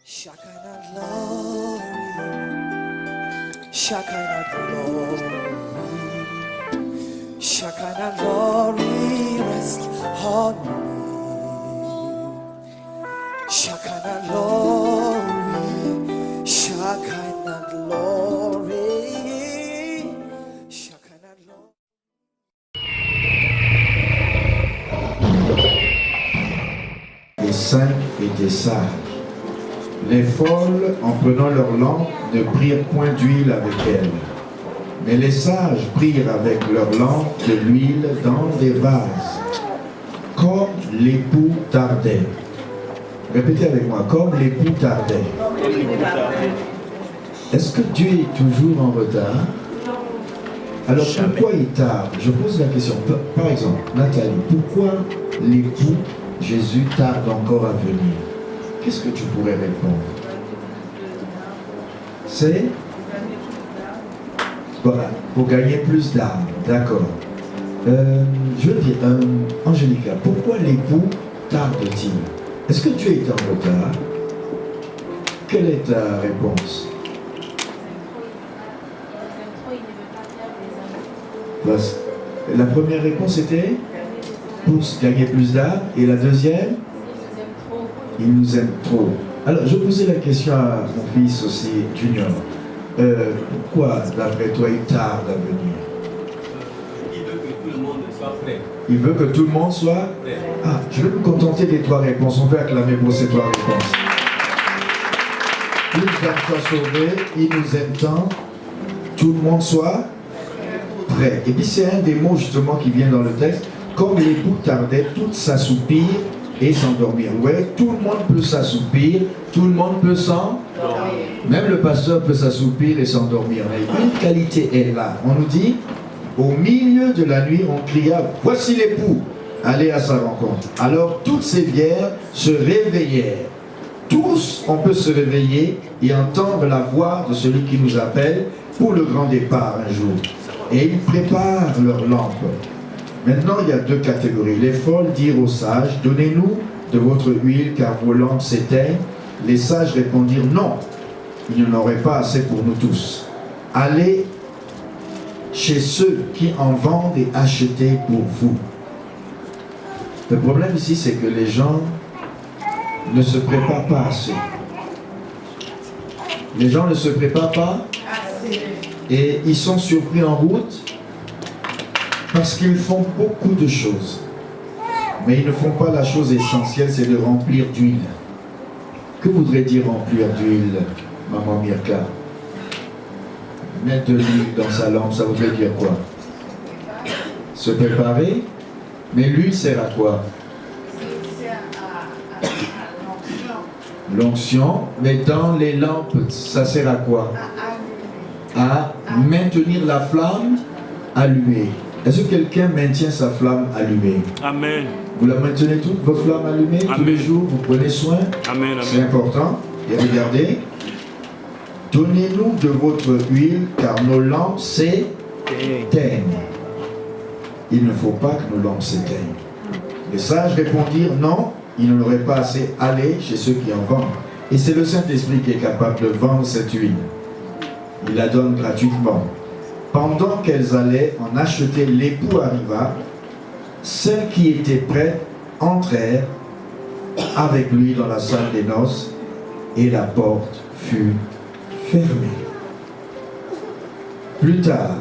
Shekinah glory, Shekinah glory, Shekinah glory, rest on me. Shekinah glory, Shekinah glory, Shekinah glory. Les saints étaient sages. Les folles, en prenant leur lampe, ne prirent point d'huile avec elles. Mais les sages prirent avec leur lampe de l'huile dans des vases, comme l'époux tardait. Répétez avec moi, comme l'époux tardait. Est-ce que Dieu est toujours en retard? Alors pourquoi il tarde? Je pose la question. Par exemple, Nathalie, pourquoi l'époux Jésus tarde encore à venir? Qu'est-ce que tu pourrais répondre? C'est voilà, pour gagner plus d'âmes. D'accord. Je veux dire, Angélica, pourquoi l'époux tarde-t-il? Est-ce que Dieu est en retard? Quelle est ta réponse? La première réponse était pour gagner plus d'âmes. Et la deuxième? Il nous aime trop. Alors, je posais la question à mon fils aussi, Junior. Pourquoi, d'après toi, il tarde à venir? Il veut que tout le monde soit prêt. Il veut que tout le monde soit prêt. Ah, je vais me contenter des trois réponses. On peut acclamer pour ces trois réponses. Plus d'âmes soient sauvées, il nous aime tant, tout le monde soit prêt. Et puis, c'est un des mots justement qui vient dans le texte. Comme l'époux tardait, tout s'assoupir et s'endormir. Vous voyez, tout le monde peut s'assoupir, tout le monde peut s'endormir. Même le pasteur peut s'assoupir et s'endormir. Mais une qualité est là. On nous dit, au milieu de la nuit, on cria, voici l'époux, allez à sa rencontre. Alors toutes ces vierges se réveillèrent. Tous, on peut se réveiller et entendre la voix de celui qui nous appelle pour le grand départ un jour. Et ils préparent leur lampe. Maintenant, il y a deux catégories. Les folles dirent aux sages, donnez-nous de votre huile car vos lampes s'éteignent. Les sages répondirent, non, il n'y en aurait pas assez pour nous tous. Allez chez ceux qui en vendent et achetez pour vous. Le problème ici, c'est que les gens ne se préparent pas assez. Les gens ne se préparent pas et ils sont surpris en route parce qu'ils font beaucoup de choses. Mais ils ne font pas la chose essentielle, c'est de remplir d'huile. Que voudrait dire remplir d'huile, maman Mirka? Mettre de l'huile dans sa lampe, ça voudrait dire quoi? Se préparer? Mais l'huile sert à quoi? L'onction. Mais dans les lampes, ça sert à quoi? À maintenir la flamme allumée. Est-ce que quelqu'un maintient sa flamme allumée? Amen. Vous la maintenez toute, votre flamme allumée, Amen. tous les jours, vous prenez soin? Amen. C'est important. Et regardez, donnez-nous de votre huile, car nos lampes s'éteignent. Il ne faut pas que nos lampes s'éteignent. Les sages répondirent, non, il n'en aurait pas assez, allez chez ceux qui en vendent. Et c'est le Saint-Esprit qui est capable de vendre cette huile. Il la donne gratuitement. Pendant qu'elles allaient en acheter, l'époux arriva. Celles qui étaient prêtes entrèrent avec lui dans la salle des noces et la porte fut fermée. Plus tard,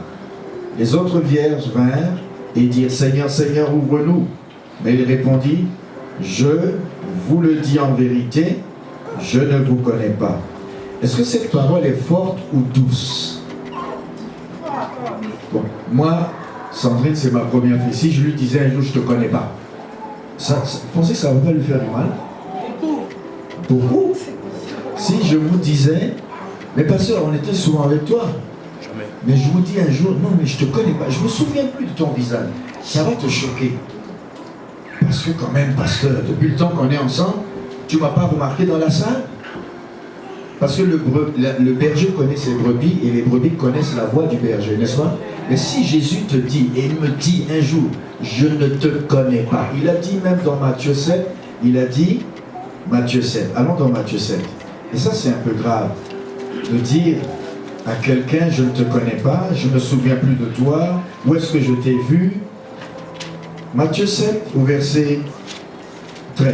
les autres vierges vinrent et dirent, Seigneur, Seigneur, ouvre-nous. Mais il répondit, je vous le dis en vérité, je ne vous connais pas. Est-ce que cette parole est forte ou douce? Bon, moi, Sandrine, c'est ma première fille. Si je lui disais un jour, je ne te connais pas, vous pensez que ça ne va pas lui faire du mal? Beaucoup. Si je vous disais, mais pasteur, on était souvent avec toi. Jamais. Mais je vous dis un jour, non, mais je ne te connais pas, je ne me souviens plus de ton visage. Ça va te choquer. Parce que quand même, pasteur, depuis le temps qu'on est ensemble, tu ne m'as pas remarqué dans la salle? Parce que le berger connaît ses brebis et les brebis connaissent la voix du berger, n'est-ce pas? Mais si Jésus te dit, et il me dit un jour, je ne te connais pas. Il a dit même dans Matthieu 7, il a dit, Matthieu 7, allons dans Matthieu 7. Et ça, c'est un peu grave. De dire à quelqu'un, je ne te connais pas, je ne me souviens plus de toi, où est-ce que je t'ai vu? Matthieu 7, au verset 13.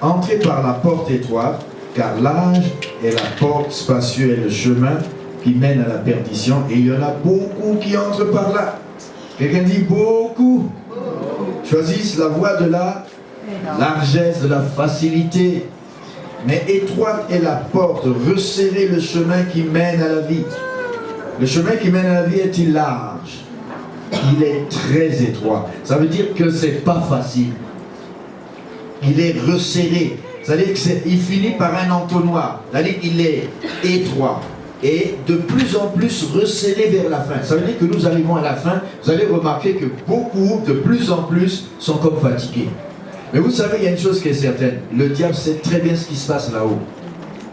Entrez par la porte étroite, car large est la porte, spacieux est le chemin qui mène à la perdition, et il y en a beaucoup qui entrent par là. Quelqu'un dit beaucoup. Choisissent la voie de la largesse, de la facilité. Mais étroite est la porte, resserrez le chemin qui mène à la vie. Le chemin qui mène à la vie est-il large? Il est très étroit. Ça veut dire que c'est pas facile. Il est resserré. C'est-à-dire qu'il finit par un entonnoir. C'est-à-dire qu'il est étroit et de plus en plus resserré vers la fin. Ça veut dire que nous arrivons à la fin. Vous allez remarquer que beaucoup, de plus en plus, sont comme fatigués. Mais vous savez, il y a une chose qui est certaine. Le diable sait très bien ce qui se passe là-haut.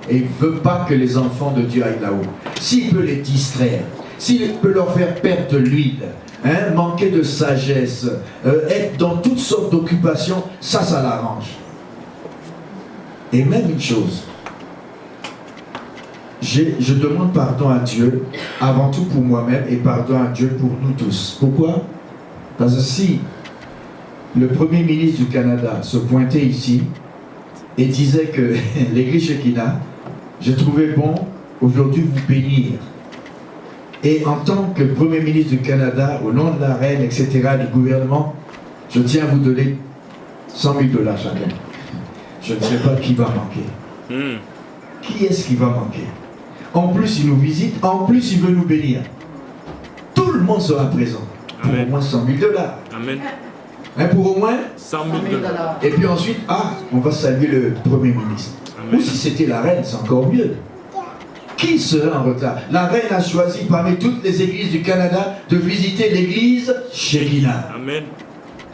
Et il ne veut pas que les enfants de Dieu aillent là-haut. S'il peut les distraire, s'il peut leur faire perdre de l'huile, manquer de sagesse, être dans toutes sortes d'occupations, ça l'arrange. Et même une chose, je demande pardon à Dieu, avant tout pour moi-même, et pardon à Dieu pour nous tous. Pourquoi? Parce que si le Premier ministre du Canada se pointait ici et disait que l'église Shekinah, je trouvais bon aujourd'hui vous bénir. Et en tant que Premier ministre du Canada, au nom de la reine, etc., du gouvernement, je tiens à vous donner 100 000 $ chacun. Je ne sais pas qui va manquer. Qui est-ce qui va manquer? En plus, il nous visite, en plus, il veut nous bénir. Tout le monde sera présent. Pour au moins 100 000 $. Amen. Pour au moins 100 000 $. Et puis ensuite, on va saluer le Premier ministre. Amen. Ou si c'était la reine, c'est encore mieux. Qui sera en retard? La reine a choisi parmi toutes les églises du Canada de visiter l'église Shekinah. Amen.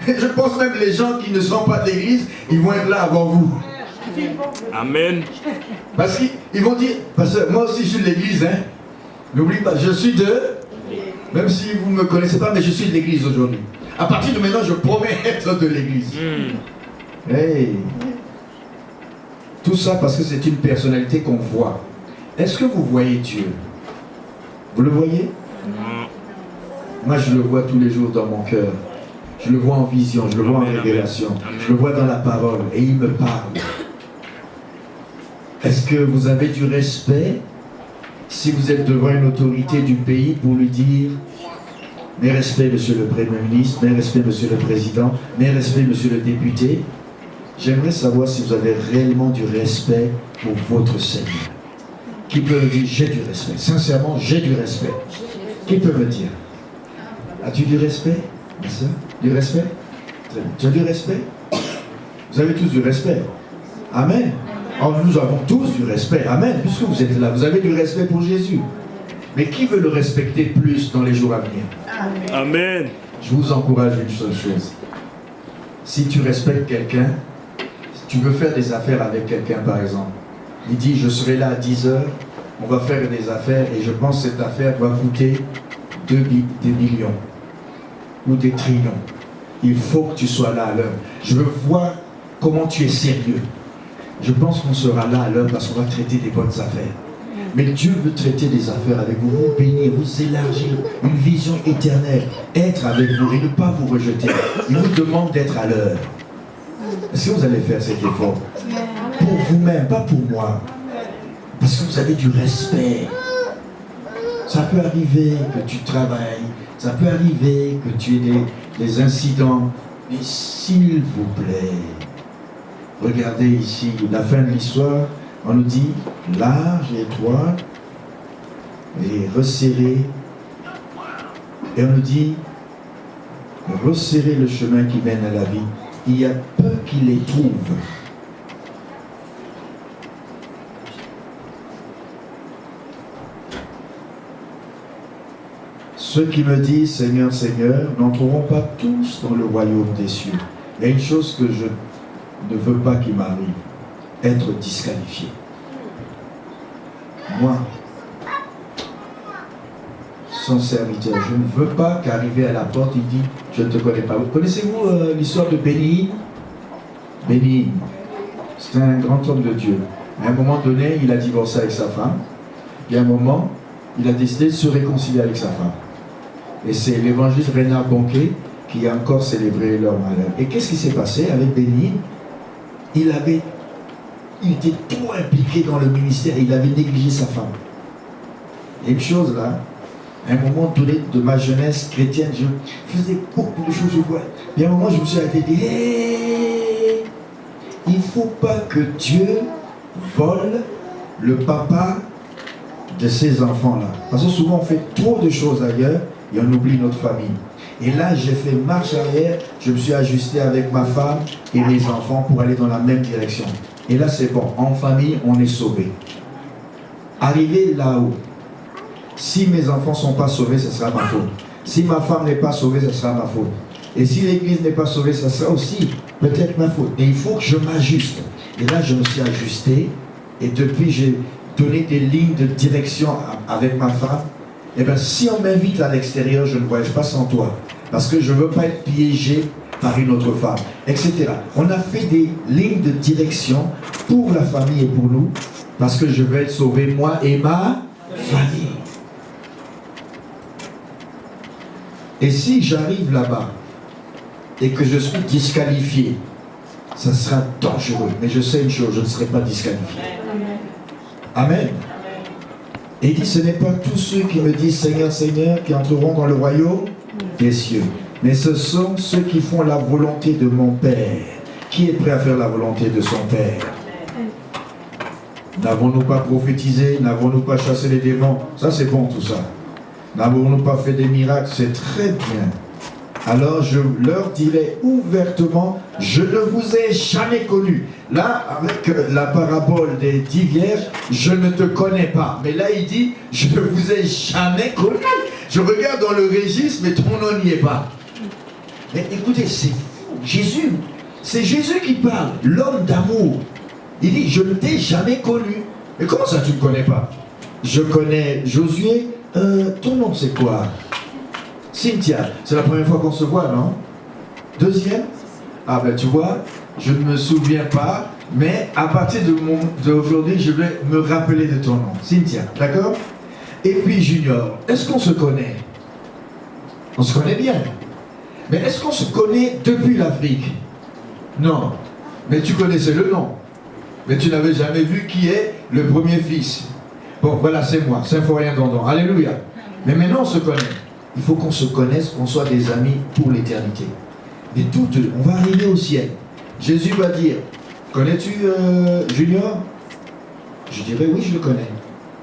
Je pense même que les gens qui ne sont pas de l'église, ils vont être là avant vous. Amen. Parce qu'ils vont dire, parce que moi aussi je suis de l'église, n'oublie pas, je suis de, même si vous ne me connaissez pas, mais je suis de l'église aujourd'hui. À partir de maintenant, je promets être de l'église. Hey. Tout ça parce que c'est une personnalité qu'on voit. Est-ce que vous voyez Dieu? Vous le voyez? Moi, je le vois tous les jours dans mon cœur. Je le vois en vision, je le vois en révélation. Je le vois dans la parole et il me parle. Est-ce que vous avez du respect si vous êtes devant une autorité du pays pour lui dire mes respects, monsieur le Premier ministre, mes respects, monsieur le Président, mes respects, monsieur le député? J'aimerais savoir si vous avez réellement du respect pour votre Seigneur. Qui peut me dire j'ai du respect? Sincèrement, j'ai du respect. Qui peut me dire? As-tu du respect, ma soeur? Du respect? Très bien. Tu as du respect? Vous avez tous du respect. Amen. Oh, nous avons tous du respect. Amen. Puisque vous êtes là, vous avez du respect pour Jésus. Mais qui veut le respecter plus dans les jours à venir? Amen. Je vous encourage une seule chose. Si tu respectes quelqu'un, si tu veux faire des affaires avec quelqu'un par exemple, il dit je serai là à 10 h, on va faire des affaires et je pense que cette affaire va coûter des millions ou des trillions. Il faut que tu sois là à l'heure. Je veux voir comment tu es sérieux. Je pense qu'on sera là à l'heure parce qu'on va traiter des bonnes affaires. Mais Dieu veut traiter des affaires avec vous, vous bénir, vous élargir, une vision éternelle, être avec vous et ne pas vous rejeter. Il vous demande d'être à l'heure. Est-ce que vous allez faire cet effort? Pour vous-même, pas pour moi. Parce que vous avez du respect. Ça peut arriver que tu travailles, ça peut arriver que tu aies des incidents. Mais s'il vous plaît, regardez ici, la fin de l'histoire, on nous dit large et étroit et resserré. Et on nous dit resserrer le chemin qui mène à la vie. Il y a peu qui les trouvent. Ceux qui me disent Seigneur, Seigneur, n'entreront pas tous dans le royaume des cieux. Il y a une chose que je ne veux pas qu'il m'arrive, être disqualifié. Moi, son serviteur, je ne veux pas qu'arriver à la porte, il dit, je ne te connais pas. Connaissez-vous l'histoire de Béni? Béni, c'était un grand homme de Dieu. À un moment donné, il a divorcé avec sa femme. Et à un moment, il a décidé de se réconcilier avec sa femme. Et c'est l'évangéliste Reinhard Bonnke qui a encore célébré leur malheur. Et qu'est-ce qui s'est passé avec Béni? Il était trop impliqué dans le ministère, il avait négligé sa femme. Et une chose là, à un moment donné de ma jeunesse chrétienne, je faisais beaucoup de choses, je vois. Et à un moment, je me suis arrêté et dit, hey, il ne faut pas que Dieu vole le papa de ces enfants-là. Parce que souvent, on fait trop de choses ailleurs et on oublie notre famille. Et là, j'ai fait marche arrière, je me suis ajusté avec ma femme et mes enfants pour aller dans la même direction. Et là, c'est bon. En famille, on est sauvé. Arrivé là-haut, si mes enfants ne sont pas sauvés, ce sera ma faute. Si ma femme n'est pas sauvée, ce sera ma faute. Et si l'église n'est pas sauvée, ce sera aussi peut-être ma faute. Et il faut que je m'ajuste. Et là, je me suis ajusté. Et depuis, j'ai donné des lignes de direction avec ma femme. Et bien, si on m'invite à l'extérieur, je ne voyage pas sans toi. Parce que je ne veux pas être piégé par une autre femme, etc. On a fait des lignes de direction pour la famille et pour nous, parce que je vais être sauvé, moi et ma famille. Et si j'arrive là-bas et que je suis disqualifié, ça sera dangereux. Mais je sais une chose, je ne serai pas disqualifié. Amen. Et il dit, ce n'est pas tous ceux qui me disent Seigneur, Seigneur, qui entreront dans le royaume des cieux. Mais ce sont ceux qui font la volonté de mon Père. Qui est prêt à faire la volonté de son Père? N'avons-nous pas prophétisé? N'avons-nous pas chassé les démons? Ça, c'est bon tout ça. N'avons-nous pas fait des miracles? C'est très bien. Alors je leur dirai ouvertement, je ne vous ai jamais connu. Là, avec la parabole des 10 vierges, je ne te connais pas. Mais là, il dit, je ne vous ai jamais connu. Je regarde dans le registre, mais ton nom n'y est pas. Mais écoutez, c'est fou. Jésus, c'est Jésus qui parle, l'homme d'amour. Il dit, je ne t'ai jamais connu. Mais comment ça, tu ne me connais pas? Je connais Josué. Ton nom, c'est quoi? Cynthia, c'est la première fois qu'on se voit, non? Deuxième? Ah ben tu vois, je ne me souviens pas, mais à partir d'aujourd'hui, je vais me rappeler de ton nom. Cynthia, d'accord? Et puis Junior, est-ce qu'on se connaît? On se connaît bien. Mais est-ce qu'on se connaît depuis l'Afrique? Non. Mais tu connaissais le nom. Mais tu n'avais jamais vu qui est le premier fils. Bon, voilà, c'est moi, Symphorien Dandon. Alléluia. Mais maintenant, on se connaît. Il faut qu'on se connaisse, qu'on soit des amis pour l'éternité. Mais on va arriver au ciel. Jésus va dire, connais-tu Junior? Je dirais, oui, je le connais.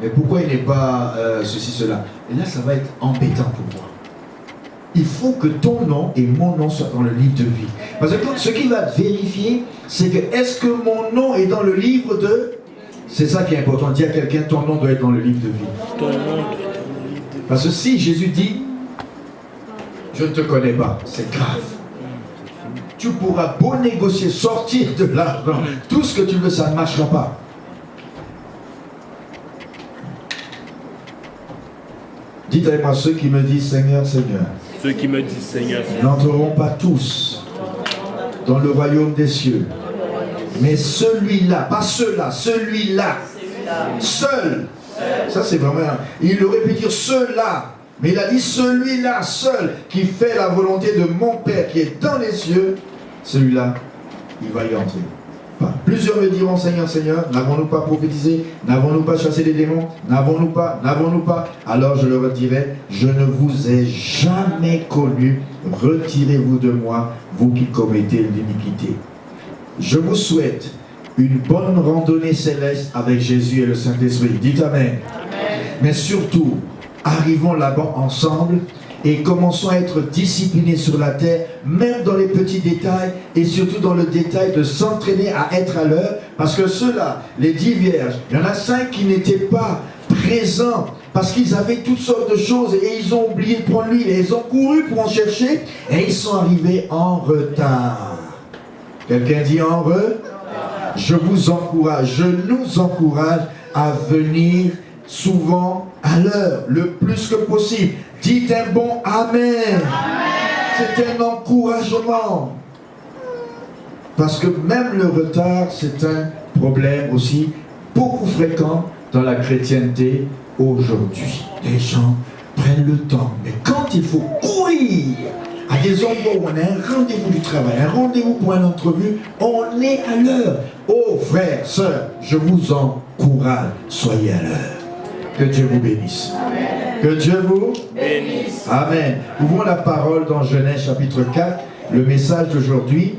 Mais pourquoi il n'est pas ceci, cela? Et là, ça va être embêtant pour moi. Il faut que ton nom et mon nom soient dans le livre de vie. Parce que ce qui va vérifier, c'est que est-ce que mon nom est dans le livre de... C'est ça qui est important. Dis à quelqu'un, ton nom doit être dans le livre de vie. Ton nom doit être dans le livre de vie. Parce que si Jésus dit, je ne te connais pas, c'est grave. Tu pourras beau négocier, sortir de l'argent, tout ce que tu veux, ça ne marchera pas. Dites avec moi, ceux qui me disent Seigneur, Seigneur, Ceux qui me disent Seigneur, Seigneur, n'entreront pas tous dans le royaume des cieux. Mais celui-là, pas ceux-là, celui-là, seul. Ça c'est vraiment, il aurait pu dire ceux-là, mais il a dit celui-là seul qui fait la volonté de mon Père qui est dans les cieux, celui-là, il va y entrer. Plusieurs me diront Seigneur, Seigneur, n'avons-nous pas prophétisé? N'avons-nous pas chassé les démons? N'avons-nous pas? N'avons-nous pas? Alors je leur dirai, je ne vous ai jamais connu, retirez-vous de moi, vous qui commettez l'iniquité. Je vous souhaite une bonne randonnée céleste avec Jésus et le Saint-Esprit. Dites Amen. Amen. Mais surtout, arrivons là-bas ensemble et commençons à être disciplinés sur la terre, même dans les petits détails et surtout dans le détail de s'entraîner à être à l'heure. Parce que ceux-là, les 10 vierges, il y en a 5 qui n'étaient pas présents parce qu'ils avaient toutes sortes de choses et ils ont oublié de prendre l'huile et ils ont couru pour en chercher et ils sont arrivés en retard. Quelqu'un dit en retard? Je vous encourage, je nous encourage à venir souvent à l'heure, le plus que possible. Dites un bon Amen. C'est un encouragement. Parce que même le retard, c'est un problème aussi beaucoup fréquent dans la chrétienté aujourd'hui. Les gens prennent le temps, mais quand il faut courir à des endroits où on a un rendez-vous du travail, un rendez-vous pour une entrevue, on est à l'heure. Oh frères, sœurs, je vous encourage, soyez à l'heure. Que Dieu vous bénisse. Amen. Que Dieu vous bénisse. Amen. Ouvrons la parole dans Genèse chapitre 4, le message d'aujourd'hui.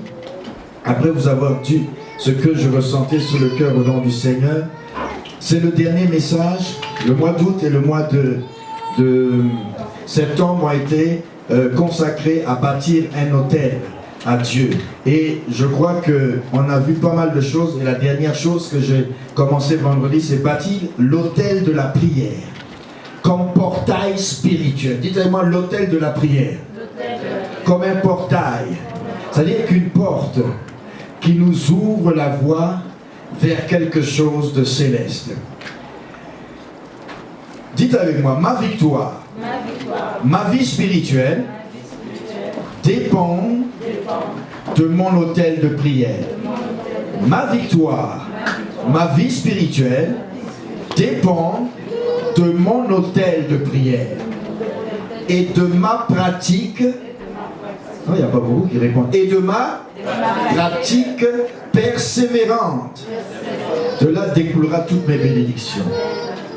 Après vous avoir dit ce que je ressentais sur le cœur au nom du Seigneur, c'est le dernier message. Le mois d'août et le mois de septembre ont été consacrés à bâtir un autel à Dieu. Et je crois qu'on a vu pas mal de choses. Et la dernière chose que j'ai commencé vendredi, c'est bâtir l'autel de la prière comme portail spirituel. Dites-moi l'autel de la prière. Comme un portail. C'est-à-dire qu'une porte qui nous ouvre la voie vers quelque chose de céleste. Dites avec moi, ma victoire, ma vie spirituelle dépend de mon autel de prière. Ma victoire, ma vie spirituelle dépend de mon autel de prière et de ma pratique. Non, il n'y a pas beaucoup qui répondent. Et de ma pratique persévérante. De là découlera toutes mes bénédictions.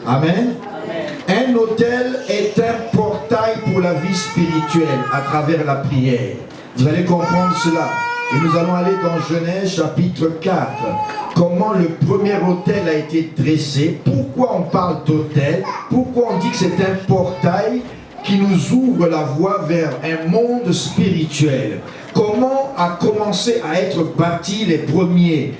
Amen. Un autel est un portail pour la vie spirituelle à travers la prière. Vous allez comprendre cela. Et nous allons aller dans Genèse chapitre 4. Comment le premier autel a été dressé. Pourquoi on parle d'autel. Pourquoi on dit que c'est un portail qui nous ouvre la voie vers un monde spirituel. Comment a commencé à être bâti les premiers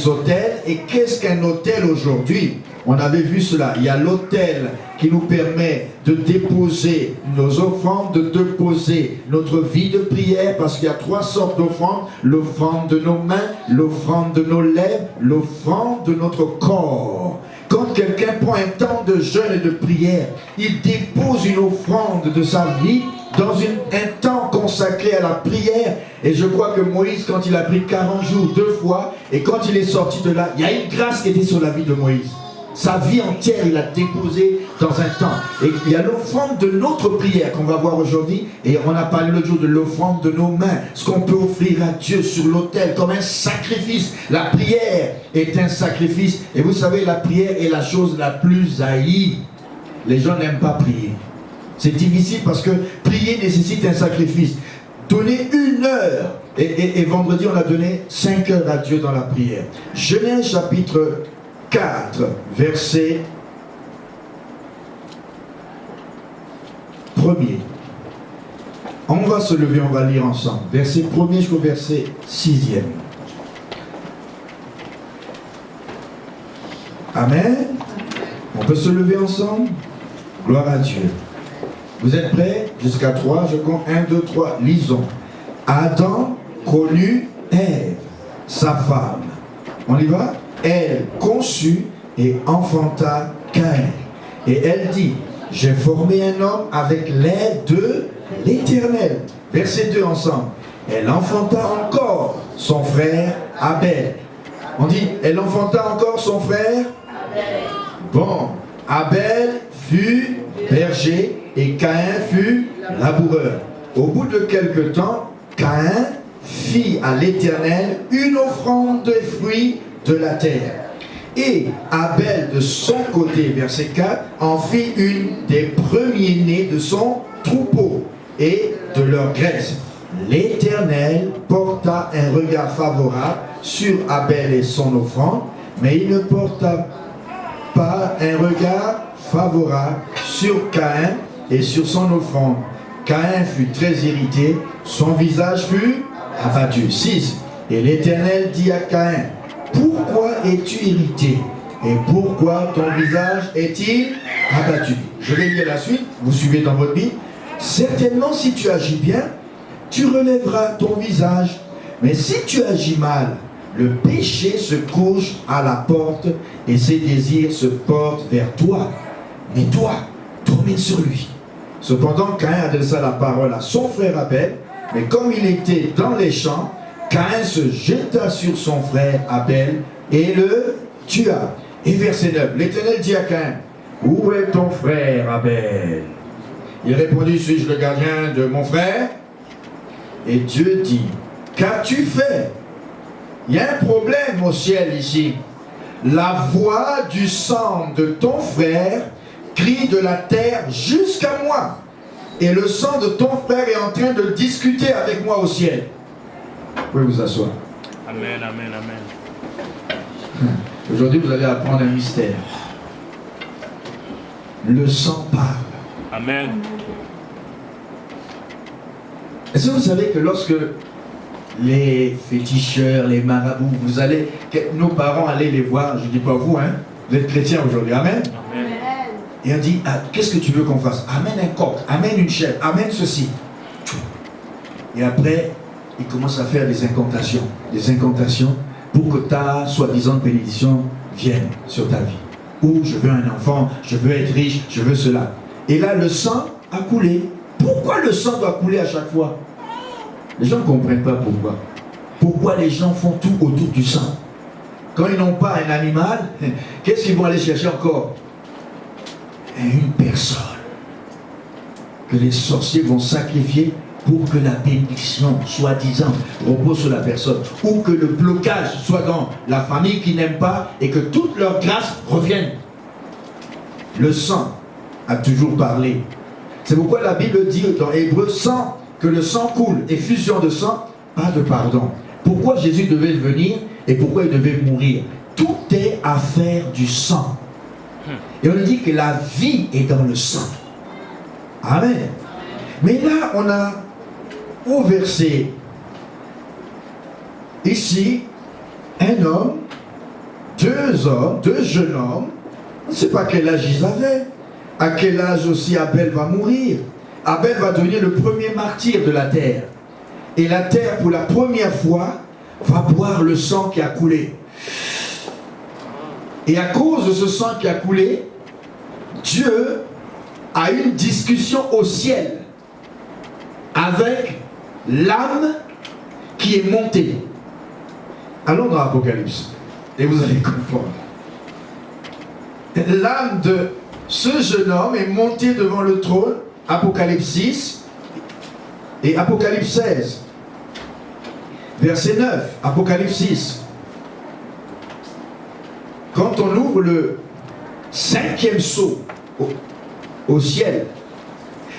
autels. Et qu'est-ce qu'un autel aujourd'hui? On avait vu cela. Il y a l'autel qui nous permet de déposer nos offrandes, de déposer notre vie de prière, parce qu'il y a 3 sortes d'offrandes. L'offrande de nos mains, l'offrande de nos lèvres, l'offrande de notre corps. Quand quelqu'un prend un temps de jeûne et de prière, il dépose une offrande de sa vie dans un temps consacré à la prière. Et je crois que Moïse, quand il a pris 40 jours 2 fois, et quand il est sorti de là, il y a une grâce qui était sur la vie de Moïse. Sa vie entière, il a déposé dans un temps. Et il y a l'offrande de notre prière qu'on va voir aujourd'hui. Et on a parlé l'autre jour de l'offrande de nos mains. Ce qu'on peut offrir à Dieu sur l'autel comme un sacrifice. La prière est un sacrifice. Et vous savez, la prière est la chose la plus haïe. Les gens n'aiment pas prier. C'est difficile parce que prier nécessite un sacrifice. Donner 1 heure. Et vendredi, on a donné 5 heures à Dieu dans la prière. Genèse chapitre 4, verset 1er. On va se lever, on va lire ensemble. Verset 1er jusqu'au verset 6e. Amen. On peut se lever ensemble. Gloire à Dieu. Vous êtes prêts? Jusqu'à 3, je compte 1, 2, 3, lisons. Adam connut Ève, sa femme. On y va? Elle conçut et enfanta Caïn. Et elle dit, j'ai formé un homme avec l'aide de l'Éternel. Verset 2 ensemble. Elle enfanta encore son frère Abel. On dit, elle enfanta encore son frère Abel. Bon, Abel fut berger et Caïn fut laboureur. Au bout de quelque temps, Caïn fit à l'Éternel une offrande de fruits de la terre. Et Abel de son côté, verset 4, en fit une des premiers-nés de son troupeau et de leur graisse. L'Éternel porta un regard favorable sur Abel et son offrande, mais il ne porta pas un regard favorable sur Caïn et sur son offrande. Caïn fut très irrité, son visage fut abattu. 6. Et l'Éternel dit à Caïn, pourquoi es-tu irrité? Et pourquoi ton visage est-il abattu? Je vais lire la suite, vous suivez dans votre Bible. Certainement, si tu agis bien, tu relèveras ton visage. Mais si tu agis mal, le péché se couche à la porte et ses désirs se portent vers toi. Mais toi, domine sur lui. Cependant, Caïn adressa la parole à son frère Abel, mais comme il était dans les champs, Caïn se jeta sur son frère Abel et le tua. Et verset 9, l'Éternel dit à Caïn, où est ton frère Abel? Il répondit, suis-je le gardien de mon frère? Et Dieu dit, qu'as-tu fait? Il y a un problème au ciel ici. La voix du sang de ton frère crie de la terre jusqu'à moi. Et le sang de ton frère est en train de discuter avec moi au ciel. Vous pouvez vous asseoir. Amen, amen, amen. Aujourd'hui, vous allez apprendre un mystère. Le sang parle. Amen. Est-ce que vous savez que lorsque les féticheurs, les marabouts, vous allez, nos parents allaient les voir, je ne dis pas vous, hein, vous êtes chrétiens aujourd'hui, amen. Amen. Et on dit, ah, qu'est-ce que tu veux qu'on fasse? Amène un coq, amène une chèvre, amène ceci. Et après, ils commencent à faire des incantations pour que ta soi-disant bénédiction vienne sur ta vie. Ou je veux un enfant, je veux être riche, je veux cela. Et là, le sang a coulé. Pourquoi le sang doit couler à chaque fois? Les gens ne comprennent pas pourquoi. Pourquoi les gens font tout autour du sang? Quand ils n'ont pas un animal, qu'est-ce qu'ils vont aller chercher encore? Une personne que les sorciers vont sacrifier pour que la bénédiction, soi-disant, repose sur la personne, ou que le blocage soit dans la famille qui n'aime pas et que toute leur grâce revienne. Le sang a toujours parlé. C'est pourquoi la Bible dit dans Hébreux, sans que le sang coule et fusion de sang, pas de pardon. Pourquoi Jésus devait venir et pourquoi il devait mourir? Tout est affaire du sang. Et on dit que la vie est dans le sang. Amen. Mais là, on a au verset ici un homme, deux jeunes hommes. On ne sait pas quel âge ils avaient. À quel âge aussi Abel va mourir. Abel va devenir le premier martyr de la terre. Et la terre, pour la première fois, va boire le sang qui a coulé. Et à cause de ce sang qui a coulé, Dieu a eu une discussion au ciel avec l'âme qui est montée. Allons dans l'Apocalypse et vous allez comprendre. L'âme de ce jeune homme est montée devant le trône, Apocalypse 6 et Apocalypse 16. Verset 9, Apocalypse 6. Quand on ouvre le 5e sceau au ciel,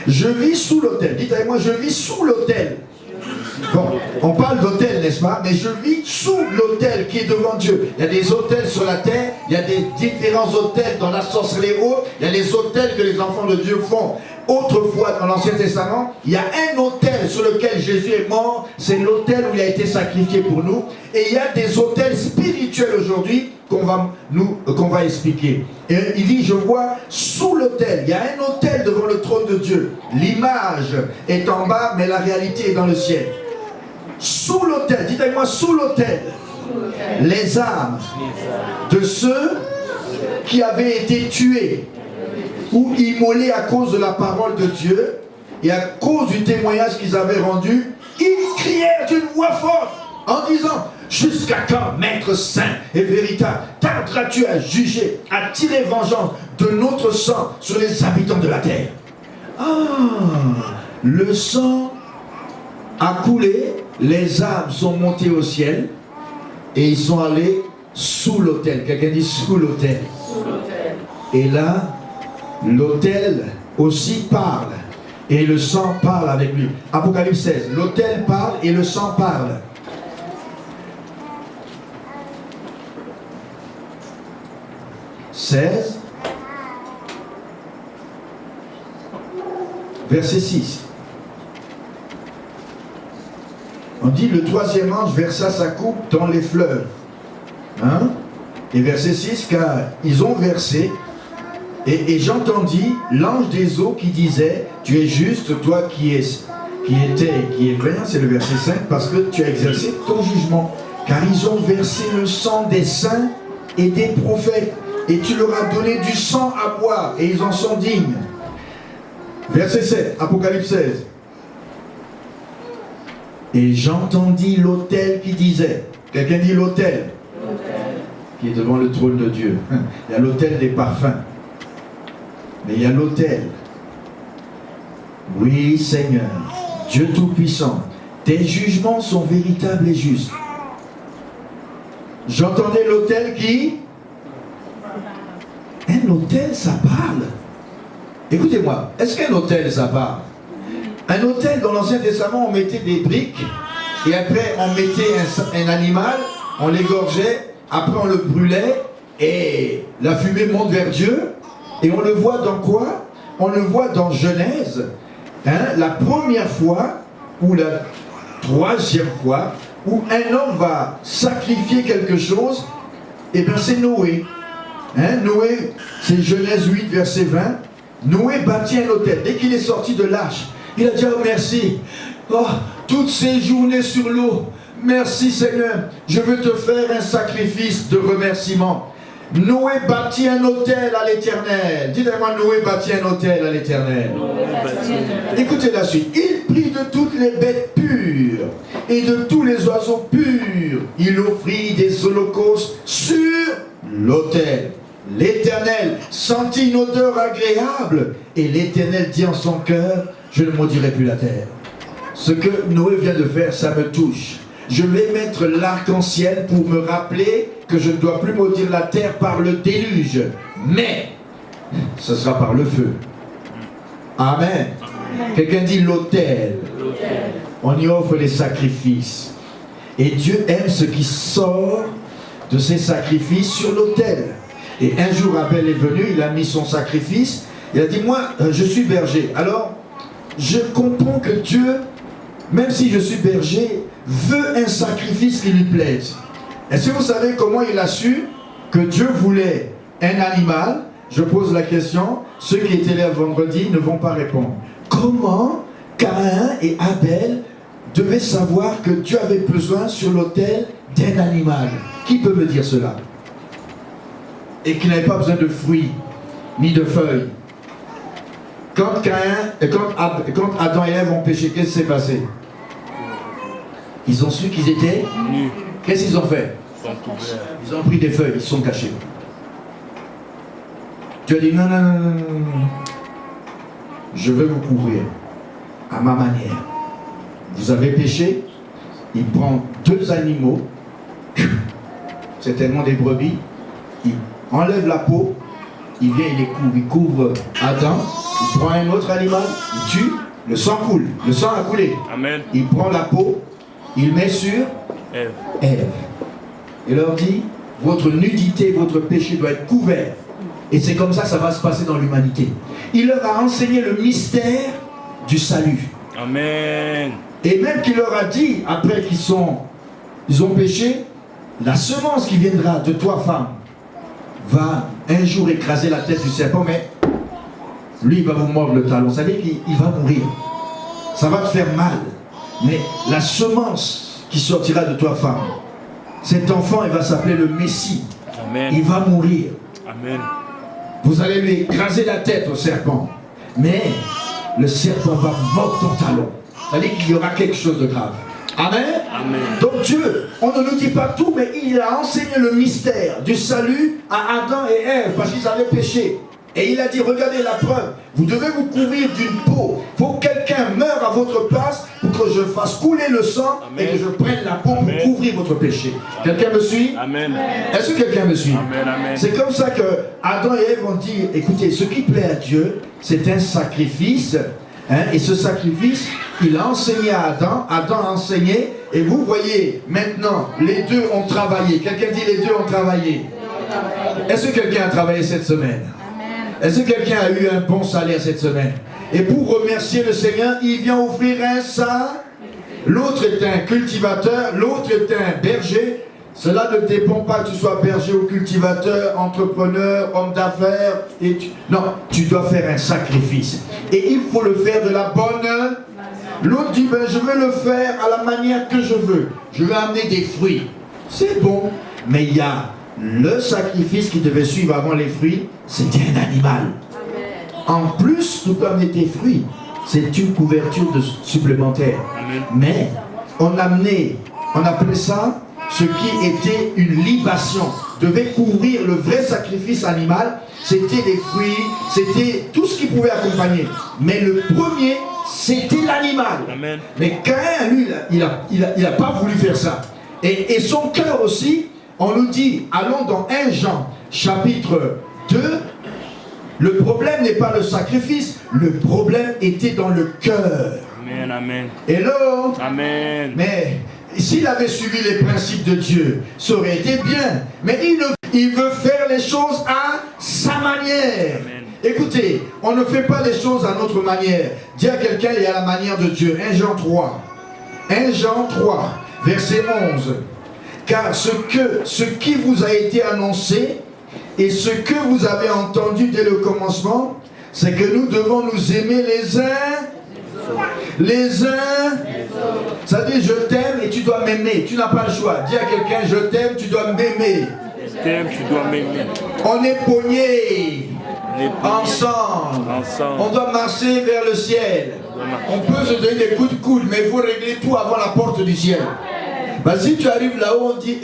je vis sous l'autel. Dites avec moi, je vis sous l'autel. Bon, on parle d'autel, n'est-ce pas? Mais je vis sous l'autel qui est devant Dieu. Il y a des autels sur la terre, il y a des différents autels dans la sorcellerie, il y a les autels que les enfants de Dieu font. Autrefois, dans l'Ancien Testament, il y a un autel sur lequel Jésus est mort, c'est l'autel où il a été sacrifié pour nous. Et il y a des autels spirituels aujourd'hui qu'on va expliquer. Et il dit, je vois sous l'autel, il y a un autel devant le trône de Dieu. L'image est en bas, mais la réalité est dans le ciel. Sous l'autel, dites avec moi, sous l'autel, les âmes de ceux qui avaient été tués ou immolés à cause de la parole de Dieu et à cause du témoignage qu'ils avaient rendu, ils crièrent d'une voix forte en disant, jusqu'à quand, Maître saint et véritable, tarderas-tu à juger, à tirer vengeance de notre sang sur les habitants de la terre? Le sang a coulé, les âmes sont montées au ciel et ils sont allés sous l'autel. Quelqu'un dit sous l'autel. Et là, l'autel aussi parle et le sang parle avec lui. Apocalypse 16, l'autel parle et le sang parle. « 16, verset 6. On dit, le troisième ange versa sa coupe dans les fleuves. Hein? Et verset 6, car ils ont versé, et j'entendis l'ange des eaux qui disait, tu es juste, toi qui es vrai, c'est le verset 5, parce que tu as exercé ton jugement. Car ils ont versé le sang des saints et des prophètes, et tu leur as donné du sang à boire, et ils en sont dignes. Verset 7, Apocalypse 16. Et j'entendis l'autel qui disait, quelqu'un dit l'autel, qui est devant le trône de Dieu. Il y a l'autel des parfums. Mais il y a l'autel. Oui, Seigneur, Dieu Tout-Puissant, tes jugements sont véritables et justes. J'entendais l'autel qui... Un autel, ça parle. Écoutez-moi, est-ce qu'un autel, ça parle? Un autel, dans l'Ancien Testament, on mettait des briques, et après, on mettait un animal, on l'égorgeait, après on le brûlait, et la fumée monte vers Dieu, et on le voit dans quoi? On le voit dans Genèse, hein, la première fois, ou la troisième fois, où un homme va sacrifier quelque chose, et bien c'est Noé. Hein, Noé, c'est Genèse 8, verset 20. Noé bâtit un autel. Dès qu'il est sorti de l'arche, il a dit oh merci, oh, toutes ces journées sur l'eau, merci Seigneur, je veux te faire un sacrifice de remerciement. Noé bâtit un autel à l'Éternel. Dites-moi, Noé bâtit un autel à l'Éternel. Écoutez la suite. Il prit de toutes les bêtes pures et de tous les oiseaux purs. Il offrit des holocaustes sur l'autel. L'Éternel sentit une odeur agréable et l'Éternel dit en son cœur, je ne maudirai plus la terre. Ce que Noé vient de faire, ça me touche. Je vais mettre l'arc-en-ciel pour me rappeler que je ne dois plus maudire la terre par le déluge. Mais, ce sera par le feu. Amen. Quelqu'un dit l'autel. On y offre les sacrifices. Et Dieu aime ce qui sort de ces sacrifices sur l'autel. Et un jour, Abel est venu, il a mis son sacrifice. Il a dit, moi, je suis berger. Alors, je comprends que Dieu, même si je suis berger, veut un sacrifice qui lui plaise. Est-ce que vous savez comment il a su que Dieu voulait un animal? Je pose la question, ceux qui étaient là vendredi ne vont pas répondre. Comment Caïn et Abel devaient savoir que Dieu avait besoin sur l'autel d'un animal? Qui peut me dire cela? Et qu'il n'avait pas besoin de fruits, ni de feuilles. Quand Adam et Ève ont péché, qu'est-ce qui s'est passé? Ils ont su qu'ils étaient nus. Qu'est-ce qu'ils ont fait? Ils ont pris des feuilles, ils se sont cachés. Dieu a dit non, non, non, non, non. Je vais vous couvrir à ma manière. Vous avez péché, il prend 2 animaux, certainement des brebis, il enlève la peau, il vient, il couvre Adam, il prend un autre animal, il tue, le sang coule, le sang a coulé. Amen. Il prend la peau, il met sur Ève. Il leur dit, votre nudité, votre péché doit être couvert. Et c'est comme ça que ça va se passer dans l'humanité. Il leur a enseigné le mystère du salut. Amen. Et même qu'il leur a dit, après qu'ils ont péché, la semence qui viendra de toi, femme, va un jour écraser la tête du serpent, mais lui, il va vous mordre le talon. Ça veut dire qu'il va mourir. Ça va te faire mal. Mais la semence qui sortira de toi, femme, cet enfant, il va s'appeler le Messie. Amen. Il va mourir. Amen. Vous allez lui écraser la tête au serpent. Mais le serpent va mordre ton talon. Ça veut dire qu'il y aura quelque chose de grave. Amen. Amen. Donc Dieu, on ne nous dit pas tout, mais il a enseigné le mystère du salut à Adam et Ève parce qu'ils avaient péché. Et il a dit, regardez la preuve, vous devez vous couvrir d'une peau. Il faut que quelqu'un meure à votre place pour que je fasse couler le sang. Amen. Et que je prenne la peau pour couvrir votre péché. Quelqu'un me suit? Amen. Est-ce que quelqu'un me suit? Amen. C'est comme ça que Adam et Ève ont dit, écoutez, ce qui plaît à Dieu, c'est un sacrifice. Hein, et ce sacrifice, il a enseigné à Adam, Adam a enseigné, et vous voyez, maintenant, les deux ont travaillé. Quelqu'un dit, les deux ont travaillé. Est-ce que quelqu'un a travaillé cette semaine? Est-ce que quelqu'un a eu un bon salaire cette semaine? Et pour remercier le Seigneur, il vient offrir un saint. L'autre est un cultivateur, l'autre est un berger. Cela ne dépend pas que tu sois berger ou cultivateur, entrepreneur, homme d'affaires. Non, tu dois faire un sacrifice. Et il faut le faire de la bonne. L'autre dit, ben, je veux le faire à la manière que je veux. Je vais amener des fruits. C'est bon. Mais il y a le sacrifice qui devait suivre avant les fruits, c'était un animal. Amen. En plus, nous peut amener des fruits. C'est une couverture supplémentaire. Amen. Mais on appelait ça ce qui était une libation. devait couvrir le vrai sacrifice animal. C'était les fruits, c'était tout ce qui pouvait accompagner. Mais le premier, c'était l'animal. Amen. Mais Caïn, lui, il a pas voulu faire ça. Et son cœur aussi, on nous dit, allons dans 1 Jean, chapitre 2, le problème n'est pas le sacrifice, le problème était dans le cœur. Amen. Amen. Hello? Amen. Mais s'il avait suivi les principes de Dieu, ça aurait été bien. Mais il veut faire les choses à sa manière. Amen. Écoutez, on ne fait pas les choses à notre manière. Dis à quelqu'un, il y a la manière de Dieu. 1 Jean 3. 1 Jean 3, verset 11. Car ce qui vous a été annoncé et ce que vous avez entendu dès le commencement, c'est que nous devons nous aimer les uns. Ça dit je t'aime et tu dois m'aimer. Tu n'as pas le choix. Dis à quelqu'un je t'aime, tu dois m'aimer. Je t'aime, tu dois m'aimer. On est pognés ensemble. On doit marcher vers le ciel. On peut se donner des coups de coude, mais il faut régler tout avant la porte du ciel. Bah, si tu arrives là-haut, on dit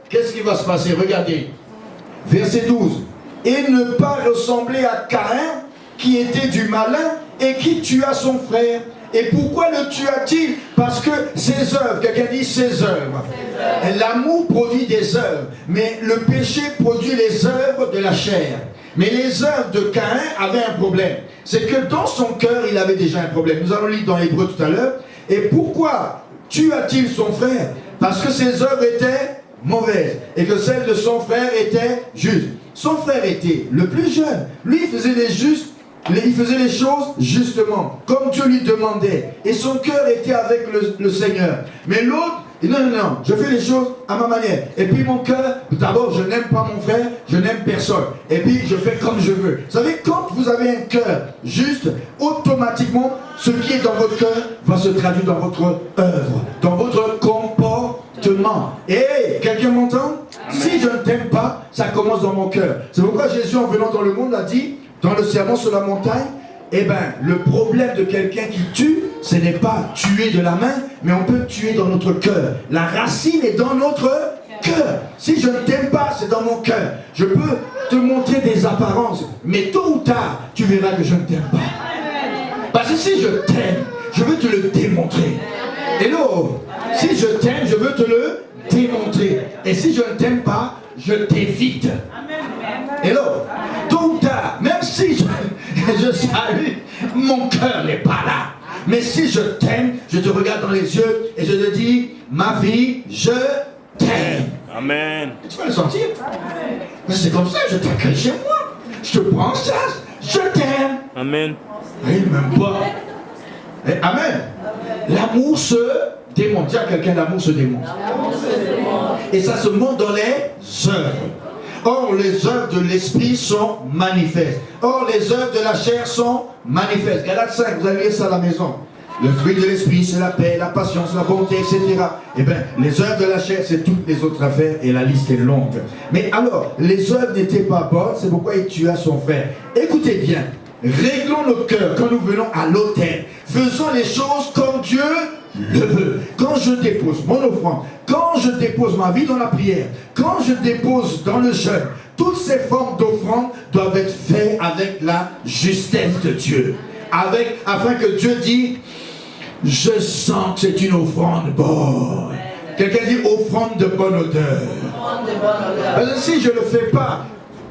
qu'est-ce qui va se passer? Regardez. Verset 12. Et ne pas ressembler à Caïn, qui était du malin et qui tua son frère. Et pourquoi le tua-t-il? Parce que ses œuvres, quelqu'un dit ses œuvres. L'amour produit des œuvres, mais le péché produit les œuvres de la chair. Mais les œuvres de Caïn avaient un problème. C'est que dans son cœur, il avait déjà un problème. Nous allons lire dans Hébreux tout à l'heure. Et pourquoi tua-t-il son frère? Parce que ses œuvres étaient mauvaises et que celles de son frère étaient justes. Son frère était le plus jeune. Lui, il faisait les choses justement, comme Dieu lui demandait. Et son cœur était avec le Seigneur. Mais l'autre, non, je fais les choses à ma manière. Et puis mon cœur, d'abord, je n'aime pas mon frère, je n'aime personne. Et puis, je fais comme je veux. Vous savez, quand vous avez un cœur juste, automatiquement, ce qui est dans votre cœur va se traduire dans votre œuvre, dans votre comportement. Et quelqu'un m'entend? Si je ne t'aime pas, ça commence dans mon cœur. C'est pourquoi Jésus, en venant dans le monde, a dit, dans le sermon sur la montagne, eh bien, le problème de quelqu'un qui tue, ce n'est pas tuer de la main, mais on peut tuer dans notre cœur. La racine est dans notre cœur. Si je ne t'aime pas, c'est dans mon cœur. Je peux te montrer des apparences, mais tôt ou tard, tu verras que je ne t'aime pas. Parce que si je t'aime, je veux te le démontrer. Hello. Si je t'aime, je veux te le démontrer. Et si je ne t'aime pas, je t'évite. Hello. Tôt ou tard, même si je salue, mon cœur n'est pas là. Mais si je t'aime, je te regarde dans les yeux et je te dis, ma vie, je t'aime. Amen. Tu vas le sentir. Mais c'est comme ça, je t'accueille chez moi. Je te prends en charge. Je t'aime. Amen. Et il m'aime pas. Et amen. L'amour se démontre. Dis à quelqu'un, l'amour se démontre. Et ça se montre dans les œuvres. Or, les œuvres de l'esprit sont manifestes. Or, les œuvres de la chair sont manifestes. Galates 5, vous allez lire ça à la maison. Le fruit de l'esprit, c'est la paix, la patience, la bonté, etc. Eh bien, les œuvres de la chair, c'est toutes les autres affaires et la liste est longue. Mais alors, les œuvres n'étaient pas bonnes, c'est pourquoi il tua son frère. Écoutez bien, réglons nos cœurs quand nous venons à l'autel. Faisons les choses comme Dieu le veut. Quand je dépose mon offrande, quand je dépose ma vie dans la prière, quand je dépose dans le jeûne, toutes ces formes d'offrande doivent être faites avec la justesse de Dieu. Afin que Dieu dise, je sens que c'est une offrande bonne. Quelqu'un dit offrande de bonne odeur. Parce que si je ne le fais pas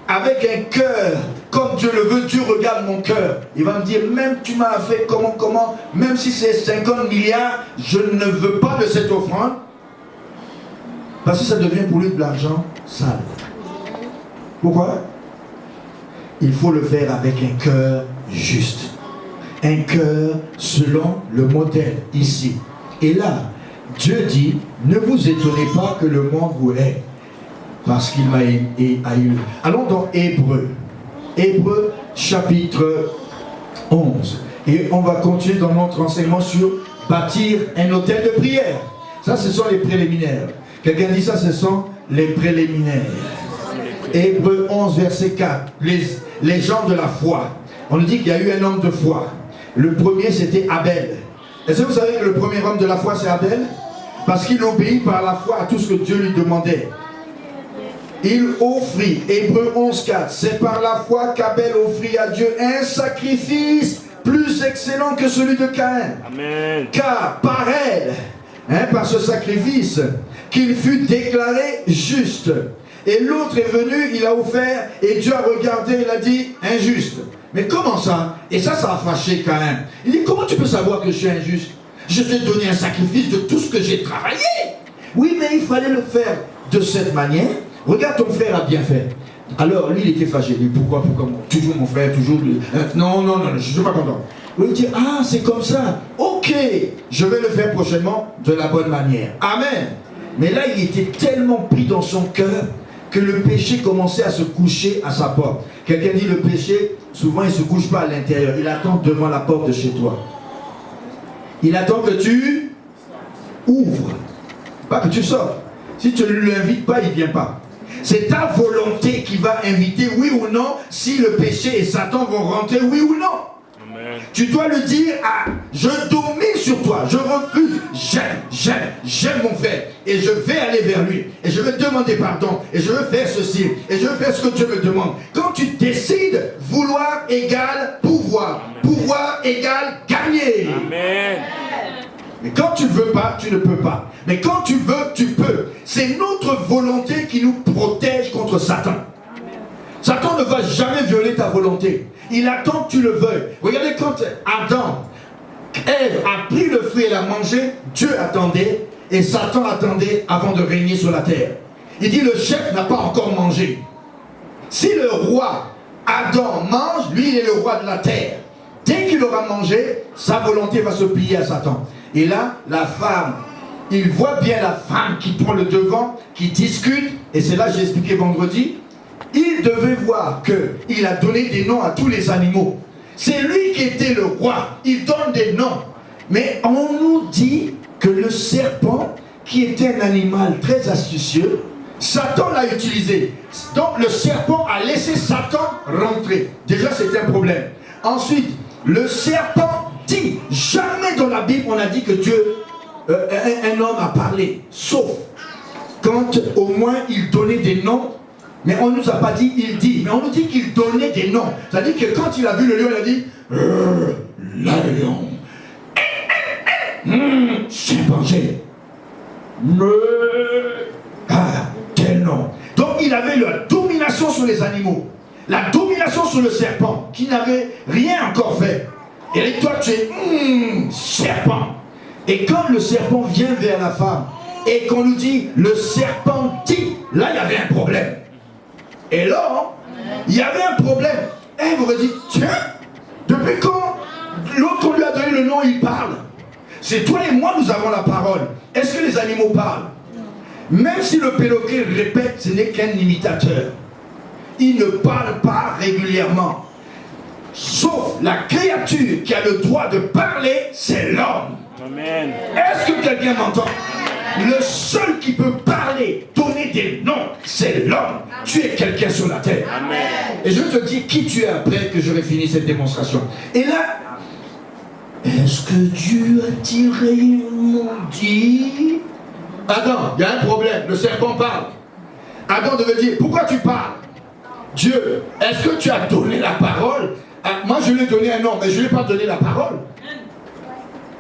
avec un cœur comme Dieu le veut, Dieu regarde mon cœur. Il va me dire, même tu m'as fait comment, même si c'est 50 milliards, je ne veux pas de cette offrande. Parce que ça devient pour lui de l'argent sale. Pourquoi? Il faut le faire avec un cœur juste. Un cœur selon le modèle ici. Et là, Dieu dit, ne vous étonnez pas que le monde vous hait, parce qu'il m'a haï. Allons dans Hébreux. Hébreux chapitre 11. Et on va continuer dans notre enseignement sur bâtir un hôtel de prière. Ça, ce sont les préliminaires. Quelqu'un dit ça, ce sont les préliminaires. Hébreux 11, verset 4. Les gens de la foi. On nous dit qu'il y a eu un homme de foi. Le premier, c'était Abel. Est-ce que vous savez que le premier homme de la foi, c'est Abel? Parce qu'il obéit par la foi à tout ce que Dieu lui demandait. Il offrit, Hébreux 11:4, c'est par la foi qu'Abel offrit à Dieu un sacrifice plus excellent que celui de Caïn. Amen. Car par elle, par ce sacrifice, qu'il fut déclaré juste. Et l'autre est venu, il a offert, et Dieu a regardé, il a dit, injuste. Mais comment ça? Et ça a fâché Caïn. Il dit, comment tu peux savoir que je suis injuste? Je t'ai donné un sacrifice de tout ce que j'ai travaillé. Oui, mais il fallait le faire de cette manière. Regarde, ton frère a bien fait. Alors, lui, il était fâché. Il dit, pourquoi toujours mon frère, toujours lui. Non, je ne suis pas content. Il dit, ah, c'est comme ça. Ok, je vais le faire prochainement de la bonne manière. Amen. Mais là, il était tellement pris dans son cœur que le péché commençait à se coucher à sa porte. Quelqu'un dit, le péché, souvent, il ne se couche pas à l'intérieur. Il attend devant la porte de chez toi. Il attend que tu ouvres. Pas que tu sortes. Si tu ne l'invites pas, il ne vient pas. C'est ta volonté qui va inviter, oui ou non, si le péché et Satan vont rentrer, oui ou non. Amen. Tu dois le dire, ah, je domine sur toi, je refuse, j'aime mon frère, et je vais aller vers lui, et je vais demander pardon, et je veux faire ceci, et je veux faire ce que Dieu me demande. Quand tu décides, vouloir égale pouvoir, pouvoir égale gagner. Amen. Mais quand tu ne veux pas, tu ne peux pas. Mais quand tu veux, tu peux. C'est notre volonté qui nous protège contre Satan. Satan ne va jamais violer ta volonté. Il attend que tu le veuilles. Regardez quand Ève a pris le fruit et l'a mangé, Dieu attendait et Satan attendait avant de régner sur la terre. Il dit, le chef n'a pas encore mangé. Si le roi Adam mange, lui il est le roi de la terre. Dès qu'il aura mangé, sa volonté va se plier à Satan. Et là, la femme, il voit bien la femme qui prend le devant, qui discute, et c'est là que j'ai expliqué vendredi, il devait voir qu'il a donné des noms à tous les animaux. C'est lui qui était le roi, il donne des noms. Mais on nous dit que le serpent, qui était un animal très astucieux, Satan l'a utilisé. Donc le serpent a laissé Satan rentrer. Déjà c'était un problème. Ensuite, le serpent dit, jamais dans la Bible on a dit que Dieu, un homme a parlé, sauf quand au moins il donnait des noms, mais on ne nous a pas dit il dit, mais on nous dit qu'il donnait des noms. C'est-à-dire que quand il a vu le lion, il a dit, lion, chimpanzé, quel nom. Donc il avait la domination sur les animaux, la domination sur le serpent, qui n'avait rien encore fait. Et toi tu es serpent. Et quand le serpent vient vers la femme et qu'on nous dit le serpent dit, là il y avait un problème. Et là, il y avait un problème. Elle vous dit, tiens, depuis quand l'autre qu'on lui a donné le nom, il parle? C'est toi et moi, nous avons la parole. Est-ce que les animaux parlent? Même si le perroquet répète, ce n'est qu'un imitateur. Il ne parle pas régulièrement. Sauf la créature qui a le droit de parler, c'est l'homme. Amen. Est-ce que quelqu'un m'entend? Le seul qui peut parler, donner des noms, c'est l'homme. Tu es quelqu'un sur la terre. Amen. Et je te dis qui tu es après que j'aurai fini cette démonstration. Et là, est-ce que Dieu a-t-il réellement dit? Adam, il y a un problème, le serpent parle. Adam devait dire, pourquoi tu parles? Dieu, est-ce que tu as donné la parole? Moi je lui ai donné un nom, mais je ne lui ai pas donné la parole.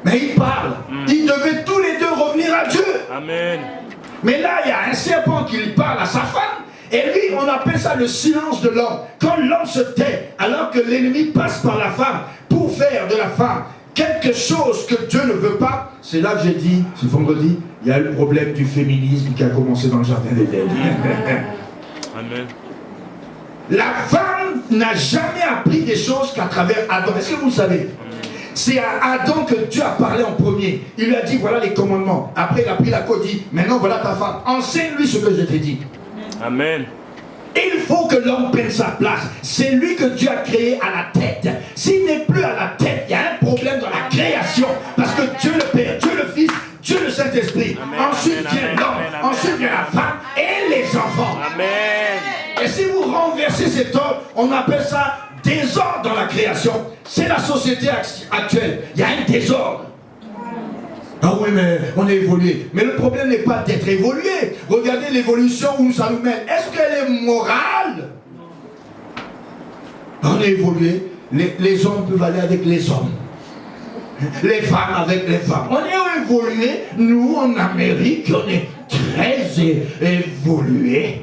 Mais il parle. Ils devaient tous les deux revenir à Dieu. Amen. Mais là, il y a un serpent qui lui parle à sa femme. Et lui, on appelle ça le silence de l'homme. Quand l'homme se tait, alors que l'ennemi passe par la femme pour faire de la femme quelque chose que Dieu ne veut pas, c'est là que j'ai dit, ce vendredi, il y a le problème du féminisme qui a commencé dans le jardin d'Éden. Amen. La femme n'a jamais appris des choses qu'à travers Adam. Est-ce que vous le savez? C'est à Adam que Dieu a parlé en premier. Il lui a dit, voilà les commandements. Après, il a pris la côte, dit, maintenant voilà ta femme. Enseigne-lui ce que je t'ai dit. Amen. Il faut que l'homme prenne sa place. C'est lui que Dieu a créé à la tête. S'il n'est plus à la tête, il y a un problème dans la création. Parce que Dieu le Père, Dieu le Fils, Dieu le Saint-Esprit. Ensuite vient l'homme, ensuite vient la femme et les enfants. Amen. Et si vous renversez cet ordre, on appelle ça désordre dans la création. C'est la société actuelle. Il y a un désordre. Ah oui, mais on est évolué. Mais le problème n'est pas d'être évolué. Regardez l'évolution où ça nous mène. Est-ce qu'elle est morale? On est évolué. Les hommes peuvent aller avec les hommes. Les femmes avec les femmes. On est évolué. Nous, en Amérique, on est très évolué.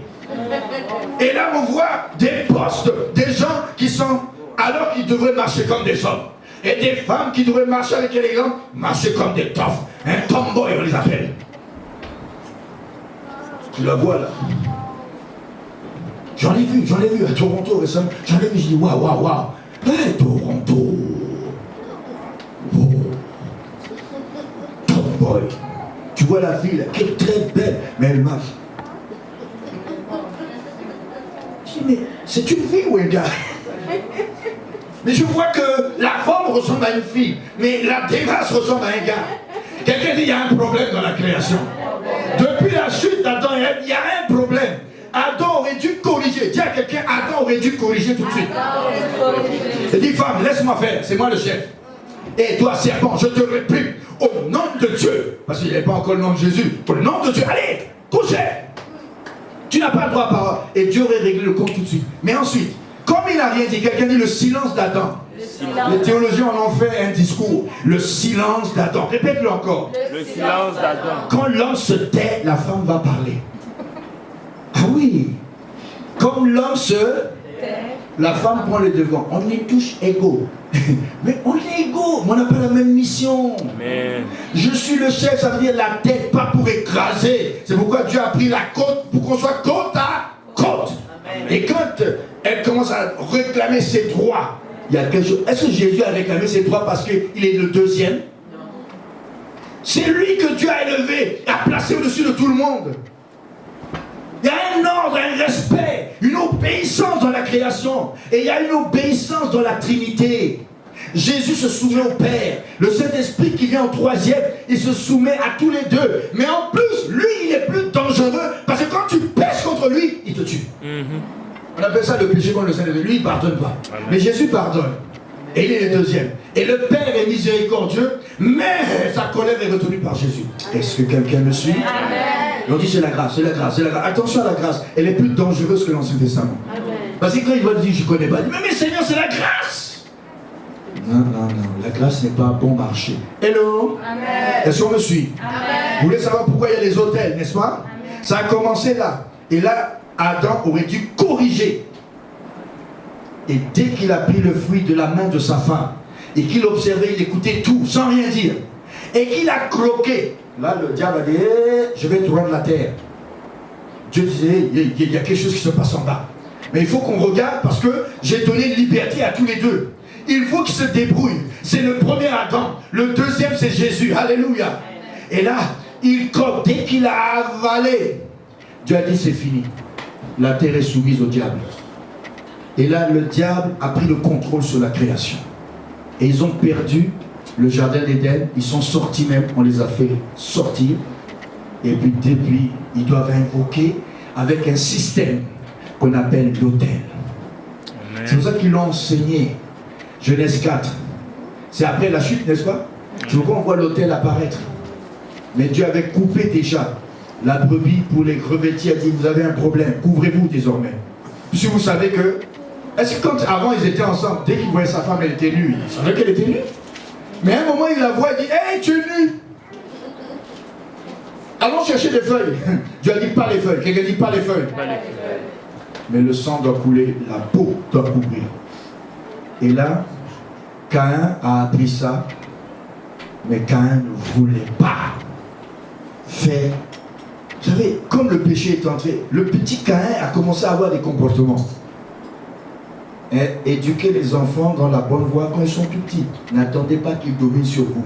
Et là, on voit des postes, des gens qui sont, alors qu'ils devraient marcher comme des hommes. Et des femmes qui devraient marcher avec élégance, marcher comme des toffes. Un tomboy, on les appelle. Tu la vois là. J'en ai vu à Toronto récemment. J'en ai vu, je dis waouh, waouh, waouh. Hey, Toronto. Oh. Tomboy. Tu vois la fille là, qui est très belle, mais elle marche. Je dis, mais c'est une fille ou un gars? Mais je vois que la forme ressemble à une fille, mais la démarche ressemble à un gars. Quelqu'un dit il y a un problème dans la création. Depuis la chute d'Adam et Ève, il y a un problème. Adam aurait dû corriger. Dis à quelqu'un, Adam aurait dû corriger tout de suite. Il dit, femme, laisse-moi faire, c'est moi le chef. Et toi, serpent, je te réprime au nom de Dieu. Parce qu'il n'y avait pas encore le nom de Jésus. Au nom de Dieu, allez, couchez. Tu n'as pas le droit à parole. Et Dieu aurait réglé le compte tout de suite. Mais ensuite, comme il n'a rien dit, quelqu'un dit le silence d'Adam. Les théologiens en ont fait un discours. Le silence d'Adam. Répète-le encore. Le silence d'Adam. Quand l'homme se tait, la femme va parler. Ah oui. Comme l'homme se tait, la femme prend le devant. On est tous égaux. Mais on est égaux. Mais on n'a pas la même mission. Amen. Je suis le chef, ça veut dire la tête, pas pour écraser. C'est pourquoi Dieu a pris la côte pour qu'on soit côte à côte. Et quand elle commence à réclamer ses droits, il y a quelque chose. Est-ce que Jésus a réclamé ses droits parce qu'il est le deuxième? C'est lui que Dieu a élevé, a placé au-dessus de tout le monde. Il y a un ordre, un respect, une obéissance dans la création. Et il y a une obéissance dans la Trinité. Jésus se soumet au Père. Le Saint-Esprit qui vient en troisième, il se soumet à tous les deux. Mais en plus, lui, il est plus dangereux parce que quand tu pèches contre lui, il te tue. On appelle ça le péché contre le Saint-Esprit. Lui, il ne pardonne pas. Amen. Mais Jésus pardonne. Et il est le deuxième. Et le Père est miséricordieux, mais sa colère est retenue par Jésus. Est-ce que quelqu'un me suit? Et on dit c'est la grâce, c'est la grâce, c'est la grâce. Attention à la grâce, elle est plus dangereuse que l'Ancien Testament. Parce que quand il va dire je ne connais pas, il dit mais Seigneur, c'est la grâce. Non, la grâce n'est pas un bon marché. Hello? Est-ce qu'on me suit? Vous voulez savoir pourquoi il y a les autels, n'est-ce pas? Ça a commencé là. Et là, Adam aurait dû corriger. Et dès qu'il a pris le fruit de la main de sa femme, et qu'il observait, il écoutait tout, sans rien dire, et qu'il a croqué, là le diable a dit je vais te rendre la terre. Dieu disait il y a quelque chose qui se passe en bas. Mais il faut qu'on regarde parce que j'ai donné liberté à tous les deux. Il faut qu'ils se débrouillent. C'est le premier Adam, le deuxième c'est Jésus. Alléluia. Et là, il croque, dès qu'il a avalé, Dieu a dit c'est fini. La terre est soumise au diable. Et là, le diable a pris le contrôle sur la création. Et ils ont perdu le jardin d'Éden. Ils sont sortis même, on les a fait sortir. Et puis depuis, ils doivent invoquer avec un système qu'on appelle l'autel. C'est pour ça qu'ils l'ont enseigné. Genèse 4. C'est après la chute, n'est-ce pas? C'est pourquoi on voit l'autel apparaître. Mais Dieu avait coupé déjà la brebis pour les revêtir. Il a dit, vous avez un problème, couvrez-vous désormais. Si vous savez que... Est-ce que quand avant ils étaient ensemble, dès qu'il voyait sa femme, elle était nue, il savait qu'elle était nue? Mais à un moment, il la voit, il dit, hey, tu es nue! Allons chercher des feuilles. Dieu a dit, pas les feuilles. Quelqu'un dit, pas les feuilles. Mais le sang doit couler, la peau doit couvrir. Et là, Caïn a appris ça, mais Caïn ne voulait pas faire. Vous savez, comme le péché est entré, le petit Caïn a commencé à avoir des comportements. Et éduquer les enfants dans la bonne voie quand ils sont tout petits. N'attendez pas qu'ils dominent sur vous.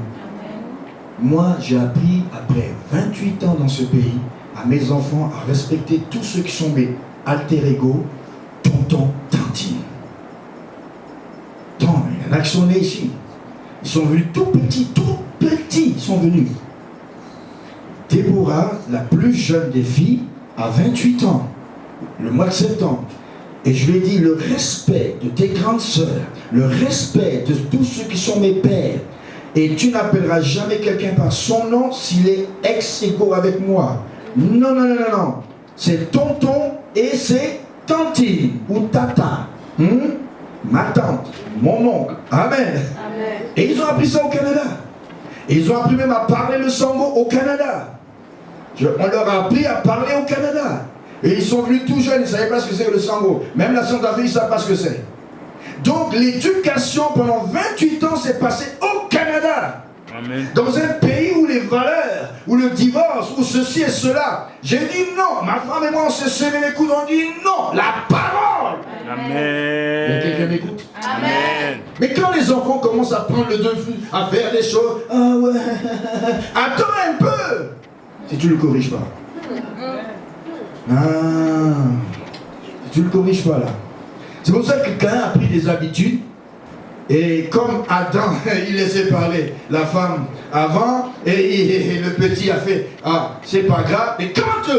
Moi, j'ai appris, après 28 ans dans ce pays, à mes enfants à respecter tous ceux qui sont mes alter ego, tonton, tantine. Tant, il y en a qui sont nés ici. Ils sont venus tout petits, ils sont venus. Déborah, la plus jeune des filles, a 28 ans, le mois de septembre. Et je lui ai dit, le respect de tes grandes sœurs, le respect de tous ceux qui sont mes pères, Et tu n'appelleras jamais quelqu'un par son nom s'il est ex-égaux avec moi. Non, non, non, non, non. C'est tonton et c'est tantine ou tata. Ma tante, mon oncle. Amen. Amen. Et ils ont appris ça au Canada. Et ils ont appris même à parler le sango au Canada. On leur a appris à parler au Canada. Et ils sont venus tout jeunes, ils ne savaient pas ce que c'est que le sango. Même la Centrafrique, ils ne savent pas ce que c'est. Donc l'éducation pendant 28 ans s'est passée au Canada. Amen. Dans un pays où les valeurs, où le divorce, où ceci et cela. J'ai dit non. Ma femme et moi, on s'est serré les coudes, on dit non. La parole. Amen. Il y a quelqu'un m'écoute? Amen. Mais quand les enfants commencent à prendre le dessus, à faire des choses, ah ouais, attends un peu. Si tu ne le corriges pas. Ah, si tu ne le corriges pas là. C'est pour ça que Caïn a pris des habitudes. Et comme Adam, il laissait parler la femme avant, et le petit a fait, ah, c'est pas grave. Et quand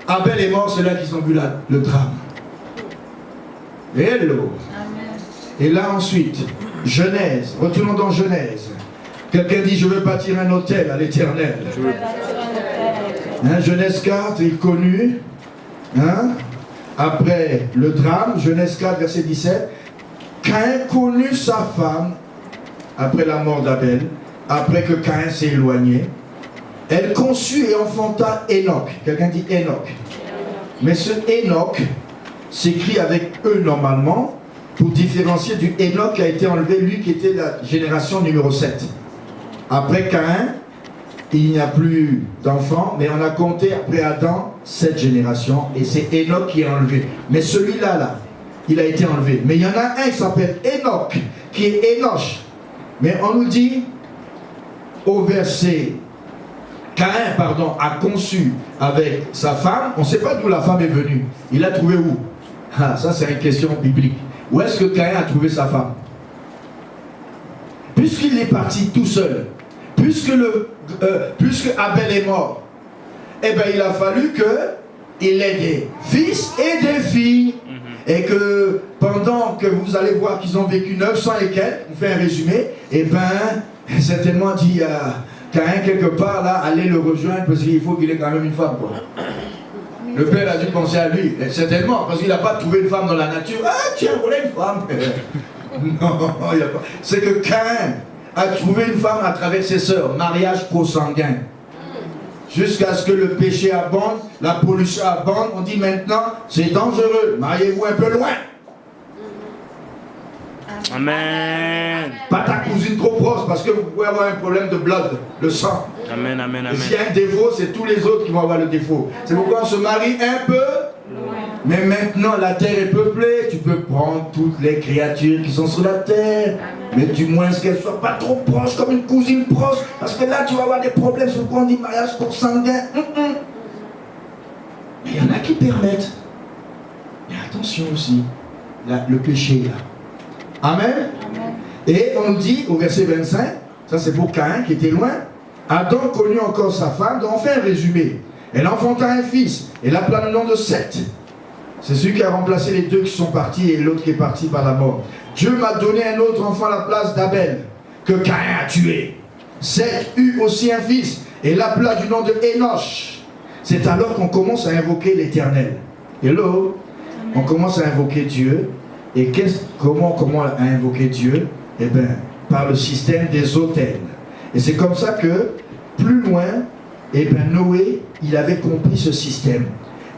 Abel est mort, c'est là qu'ils ont vu le drame. Hello. Et là ensuite, Genèse, retournons dans Genèse. Quelqu'un dit, je veux bâtir un hôtel à l'Éternel. Hein, Genèse 4, il connu. Hein, après le drame, Genèse 4, verset 17. Caïn connut sa femme après la mort d'Abel, après que Caïn s'est éloigné. Elle conçut et enfanta Enoch. Quelqu'un dit Enoch. Mais ce Enoch s'écrit avec E normalement, pour différencier du Enoch qui a été enlevé, lui qui était la génération numéro 7. Après Caïn, il n'y a plus d'enfants, mais on a compté après Adam 7 générations, et c'est Enoch qui est enlevé. Mais celui-là, là, il a été enlevé. Mais il y en a un qui s'appelle Enoch, qui est Enoch. Mais on nous dit, au verset, Caïn, pardon, a conçu avec sa femme, on ne sait pas d'où la femme est venue. Il l'a trouvé où? Ah, ça c'est une question biblique. Où est-ce que Caïn a trouvé sa femme? Puisqu'il est parti tout seul, puisque Abel est mort, eh bien il a fallu qu'il ait des fils et des filles. Et que pendant que vous allez voir qu'ils ont vécu 900 et quelques, on fait un résumé, et bien certainement dit à Caïn quelque part là, allez le rejoindre parce qu'il faut qu'il ait quand même une femme, quoi. Le père a dû penser à lui, et certainement, parce qu'il n'a pas trouvé une femme dans la nature. Ah tiens, voilà une femme. Non, il n'y a pas. C'est que Caïn a trouvé une femme à travers ses sœurs, mariage consanguin. Jusqu'à ce que le péché abonde, la pollution abonde, on dit maintenant, c'est dangereux, mariez-vous un peu loin. Amen. Pas ta cousine trop proche, parce que vous pouvez avoir un problème de blood, de sang. Amen, amen, Et amen. s'il y a un défaut, c'est tous les autres qui vont avoir le défaut. C'est pourquoi on se marie un peu. Mais maintenant, la terre est peuplée, tu peux prendre toutes les créatures qui sont sur la terre. Mais du moins qu'elles ne soient pas trop proches, comme une cousine proche. Parce que là, tu vas avoir des problèmes sur quoi on dit mariage consanguin. Mais il y en a qui permettent. Mais attention aussi, là, le péché là. Amen. Et on nous dit au verset 25, ça c'est pour Caïn qui était loin. Adam connut encore sa femme, donc on fait un résumé. Elle enfanta un fils, et l'appela le nom de Seth. C'est celui qui a remplacé les deux qui sont partis et l'autre qui est parti par la mort. Dieu m'a donné un autre enfant à la place d'Abel, que Caïn a tué. Seth eut aussi un fils, et l'appela du nom de Enoch. C'est alors qu'on commence à invoquer l'Éternel. Hello? On commence à invoquer Dieu. Et comment invoquer Dieu? Eh bien, par le système des autels. Et c'est comme ça que, plus loin, eh bien, Noé, il avait compris ce système.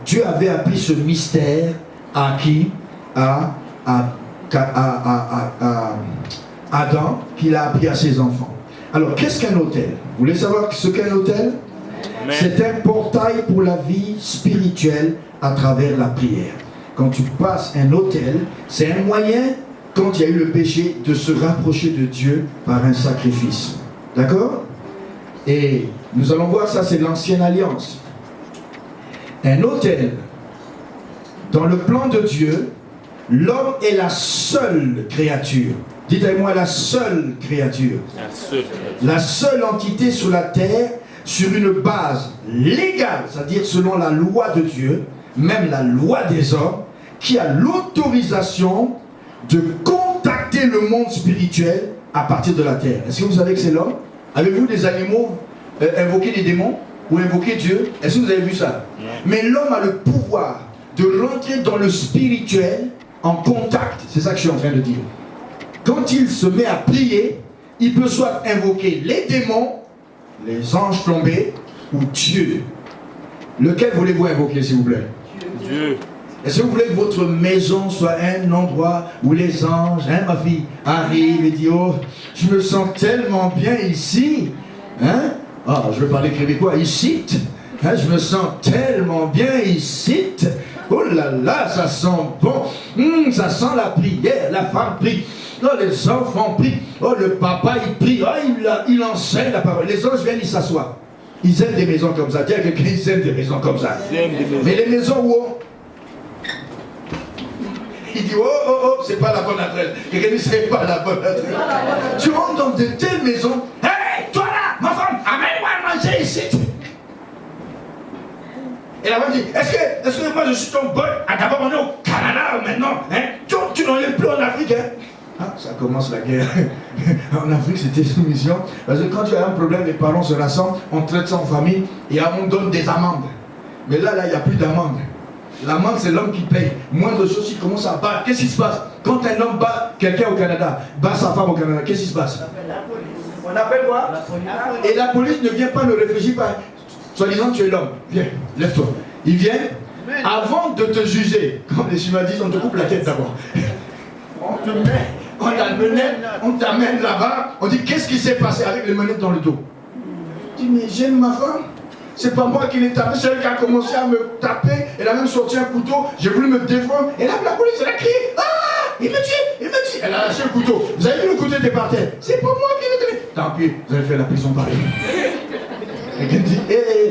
Dieu avait appris ce mystère à qui? À Adam, qu'il a appris à ses enfants. Alors, qu'est-ce qu'un autel? Vous voulez savoir ce qu'est un autel? C'est un portail pour la vie spirituelle à travers la prière. Quand tu passes un autel, c'est un moyen, quand il y a eu le péché, de se rapprocher de Dieu par un sacrifice. D'accord? Et nous allons voir ça, c'est l'ancienne alliance. Un autel, dans le plan de Dieu, l'homme est la seule créature. Dites avec moi, la seule créature. La seule entité sur la terre, sur une base légale, c'est-à-dire selon la loi de Dieu, même la loi des hommes, qui a l'autorisation de contacter créé le monde spirituel à partir de la terre. Est-ce que vous savez que c'est l'homme? Avez-vous des animaux invoquer des démons ou invoquer Dieu? Est-ce que vous avez vu ça? Mais l'homme a le pouvoir de rentrer dans le spirituel en contact. C'est ça que je suis en train de dire. Quand il se met à prier, il peut soit invoquer les démons, les anges tombés ou Dieu. Lequel voulez-vous invoquer, s'il vous plaît? Dieu. Est-ce que vous voulez que votre maison soit un endroit où les anges, ma fille, arrivent et disent, oh, je me sens tellement bien ici. Je veux parler québécois, ici. Je me sens tellement bien ici. Oh là là, ça sent bon. Ça sent la prière, la femme prie. Oh, les enfants prient. Oh, le papa, il prie. Oh, il enseigne la parole. Les anges viennent, ils s'assoient. Ils aiment des maisons comme ça. Dis à quelqu'un, ils aiment des maisons comme ça. Mais les maisons où il dit, oh, c'est pas la bonne adresse. Quelqu'un dit, c'est pas la bonne adresse. Tu rentres dans de telles maisons. Hey, toi là, ma femme, amène-moi à manger ici. Et la femme dit, est-ce que moi je suis ton boy? D'abord on est au Canada maintenant. Tu n'en es plus en Afrique. Ça commence la guerre. En Afrique, c'était soumission. Parce que quand tu as un problème, les parents se rassemblent, on traite ça en famille et on donne des amendes. Mais là, il n'y a plus d'amende. L'amende, c'est l'homme qui paye. Moindre chose, il commence à battre. Qu'est-ce qui se passe? Quand un homme bat quelqu'un au Canada, bat sa femme au Canada, qu'est-ce qui se passe? On appelle quoi? Et la police ne vient pas, ne réfléchit pas. Soi-disant, tu es l'homme. Viens, lève-toi. Ils viennent, avant de te juger, comme les Chinois disent, on te coupe la tête d'abord. On te met, on t'amène là-bas, on dit qu'est-ce qui s'est passé avec les manettes dans le dos? Tu dis, mais j'aime ma femme. C'est pas moi qui l'ai tapé, c'est elle qui a commencé à me taper. Elle a même sorti un couteau, j'ai voulu me défendre. Et là, la police, elle a crié, il me tue. Elle a lâché le couteau. Vous avez vu le couteau était par terre? C'est pas moi qui l'ai tué. Tant pis, vous avez fait la prison pareil. Quelqu'un dit,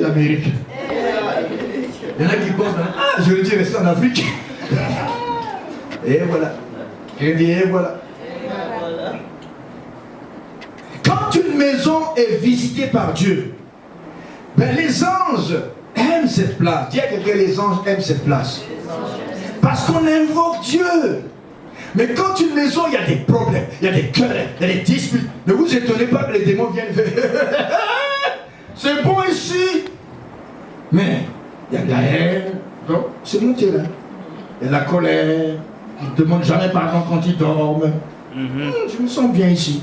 l'Amérique. Il y en a qui pensent, je le dis, rester en Afrique. Et voilà. Quelqu'un dit, et voilà. Quand une maison est visitée par Dieu, les anges aiment cette place. Dis à quelqu'un, les anges aiment cette place. Parce qu'on invoque Dieu. Mais quand une maison, il y a des problèmes, il y a des querelles, il y a des disputes. Ne vous étonnez pas que les démons viennent faire. C'est bon ici. Mais il y a de la haine. Donc, c'est monté là. Il y a de la colère. Ils ne demandent jamais pardon quand ils dorment. Je me sens bien ici.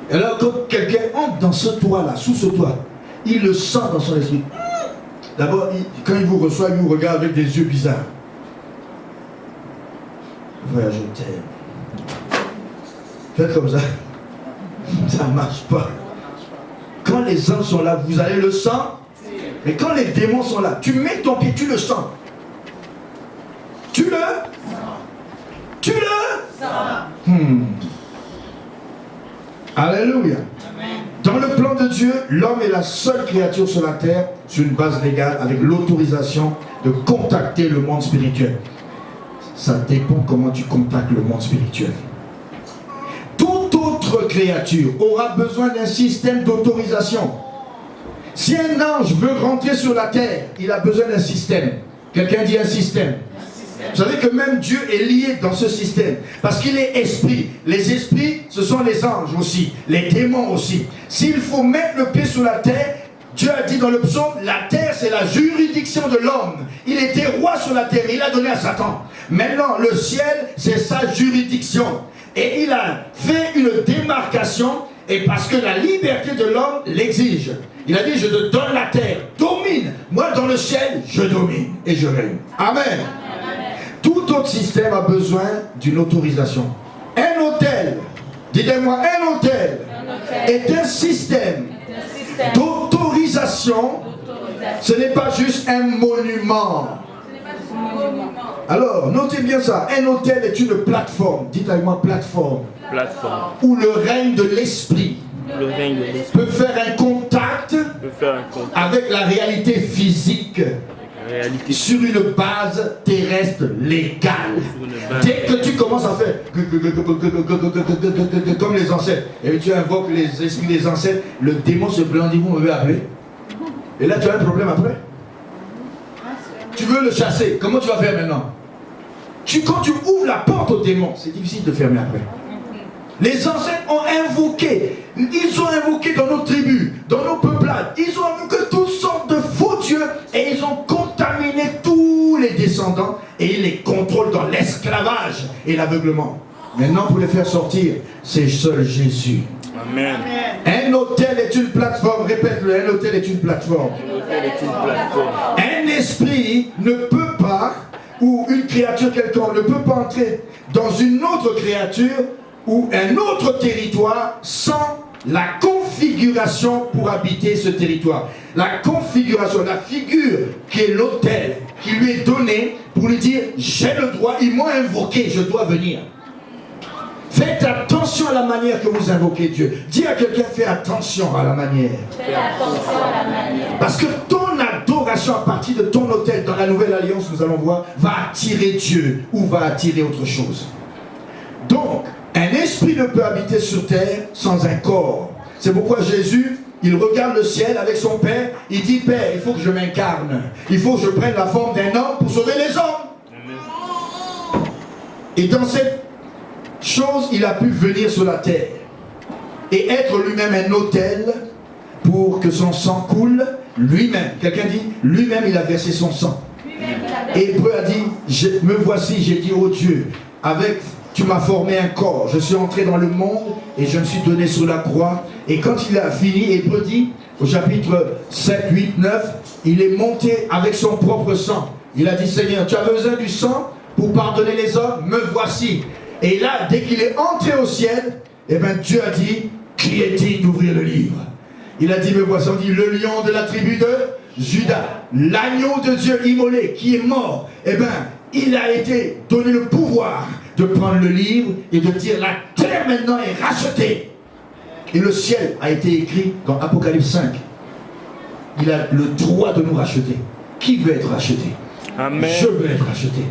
Et alors, quand quelqu'un entre dans ce toit-là, sous ce toit, il le sent dans son esprit. D'abord, quand il vous reçoit, il vous regarde avec des yeux bizarres. Frère, je t'aime. Faites comme ça. Ça ne marche pas. Quand les anges sont là, vous allez le sentir. Mais quand les démons sont là, tu mets ton pied, tu le sens. Tu le sens. Alléluia. Dans le plan de Dieu, l'homme est la seule créature sur la terre sur une base légale avec l'autorisation de contacter le monde spirituel. Ça dépend comment tu contactes le monde spirituel. Toute autre créature aura besoin d'un système d'autorisation. Si un ange veut rentrer sur la terre, il a besoin d'un système. Quelqu'un dit un système. Vous savez que même Dieu est lié dans ce système. Parce qu'il est esprit. Les esprits, ce sont les anges aussi. Les démons aussi. S'il faut mettre le pied sur la terre, Dieu a dit dans le psaume, la terre c'est la juridiction de l'homme. Il était roi sur la terre, il a donné à Satan. Maintenant, le ciel, c'est sa juridiction. Et il a fait une démarcation, et parce que la liberté de l'homme l'exige. Il a dit, je te donne la terre, domine. Moi, dans le ciel, je domine et je règne. Amen. Tout autre système a besoin d'une autorisation. Un hôtel, dites-moi, un hôtel est un système d'autorisation. Ce n'est pas juste un monument. Alors, notez bien ça. Un hôtel est une plateforme. Dites avec moi plateforme. Où le règne de l'esprit peut faire un contact avec la réalité physique. Sur une base terrestre légale. Dès que tu commences à faire comme les ancêtres, et tu invoques les esprits des ancêtres, le démon se plaint, dit, vous m'avez appelé. Et là tu as un problème après. Tu veux le chasser, comment tu vas faire maintenant? Quand tu ouvres la porte au démon, c'est difficile de fermer après. Les ancêtres ont invoqué, ils ont invoqué dans nos tribus, dans nos peuplades, ils ont invoqué toutes sortes de faux dieux et ils ont contaminé tous les descendants et ils les contrôlent dans l'esclavage et l'aveuglement. Maintenant, pour les faire sortir, c'est seul Jésus. Amen. Un hôtel est une plateforme, répète-le, un hôtel est une plateforme. Un esprit ne peut pas, ou une créature quelconque ne peut pas entrer dans une autre créature ou un autre territoire sans la configuration pour habiter ce territoire. La configuration, la figure qui est l'autel, qui lui est donnée pour lui dire j'ai le droit, ils m'ont invoqué, je dois venir. Faites attention à la manière que vous invoquez Dieu. Dis à quelqu'un, fais attention à la manière. Parce que ton adoration à partir de ton autel dans la nouvelle alliance, nous allons voir, va attirer Dieu ou va attirer autre chose. Donc, un esprit ne peut habiter sur terre sans un corps. C'est pourquoi Jésus, il regarde le ciel avec son Père, il dit, Père, il faut que je m'incarne. Il faut que je prenne la forme d'un homme pour sauver les hommes. Et dans cette chose, il a pu venir sur la terre et être lui-même un autel pour que son sang coule lui-même. Quelqu'un dit, lui-même il a versé son sang. Et Hébreu a dit, me voici, j'ai dit, oh Dieu, avec tu m'as formé un corps, je suis entré dans le monde et je me suis donné sur la croix. Et quand il a fini, Hébreu dit, au chapitre 7, 8, 9, il est monté avec son propre sang. Il a dit, Seigneur, tu as besoin du sang pour pardonner les hommes, me voici. Et là, dès qu'il est entré au ciel, eh bien Dieu a dit, qui est digne d'ouvrir le livre? Il a dit, me voici, on dit, le lion de la tribu de Judas, l'agneau de Dieu immolé, qui est mort. Eh bien, il a été donné le pouvoir de prendre le livre et de dire, la terre maintenant est rachetée. Et le ciel a été écrit dans Apocalypse 5. Il a le droit de nous racheter. Qui veut être racheté? Amen. Je veux être racheté.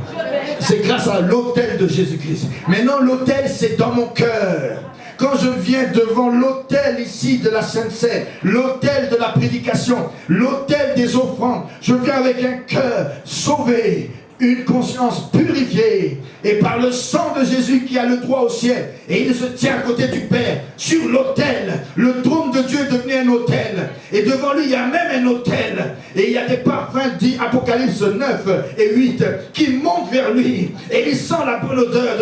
C'est grâce à l'autel de Jésus-Christ. Maintenant, l'autel, c'est dans mon cœur. Quand je viens devant l'autel ici de la Sainte Seine, l'autel de la prédication, l'autel des offrandes, je viens avec un cœur sauvé, une conscience purifiée, et par le sang de Jésus qui a le droit au ciel, et il se tient à côté du Père, sur l'autel. Le trône de Dieu est devenu un autel, et devant lui il y a même un autel, et il y a des parfums, dit Apocalypse 9 et 8, qui montent vers lui, et il sent la bonne odeur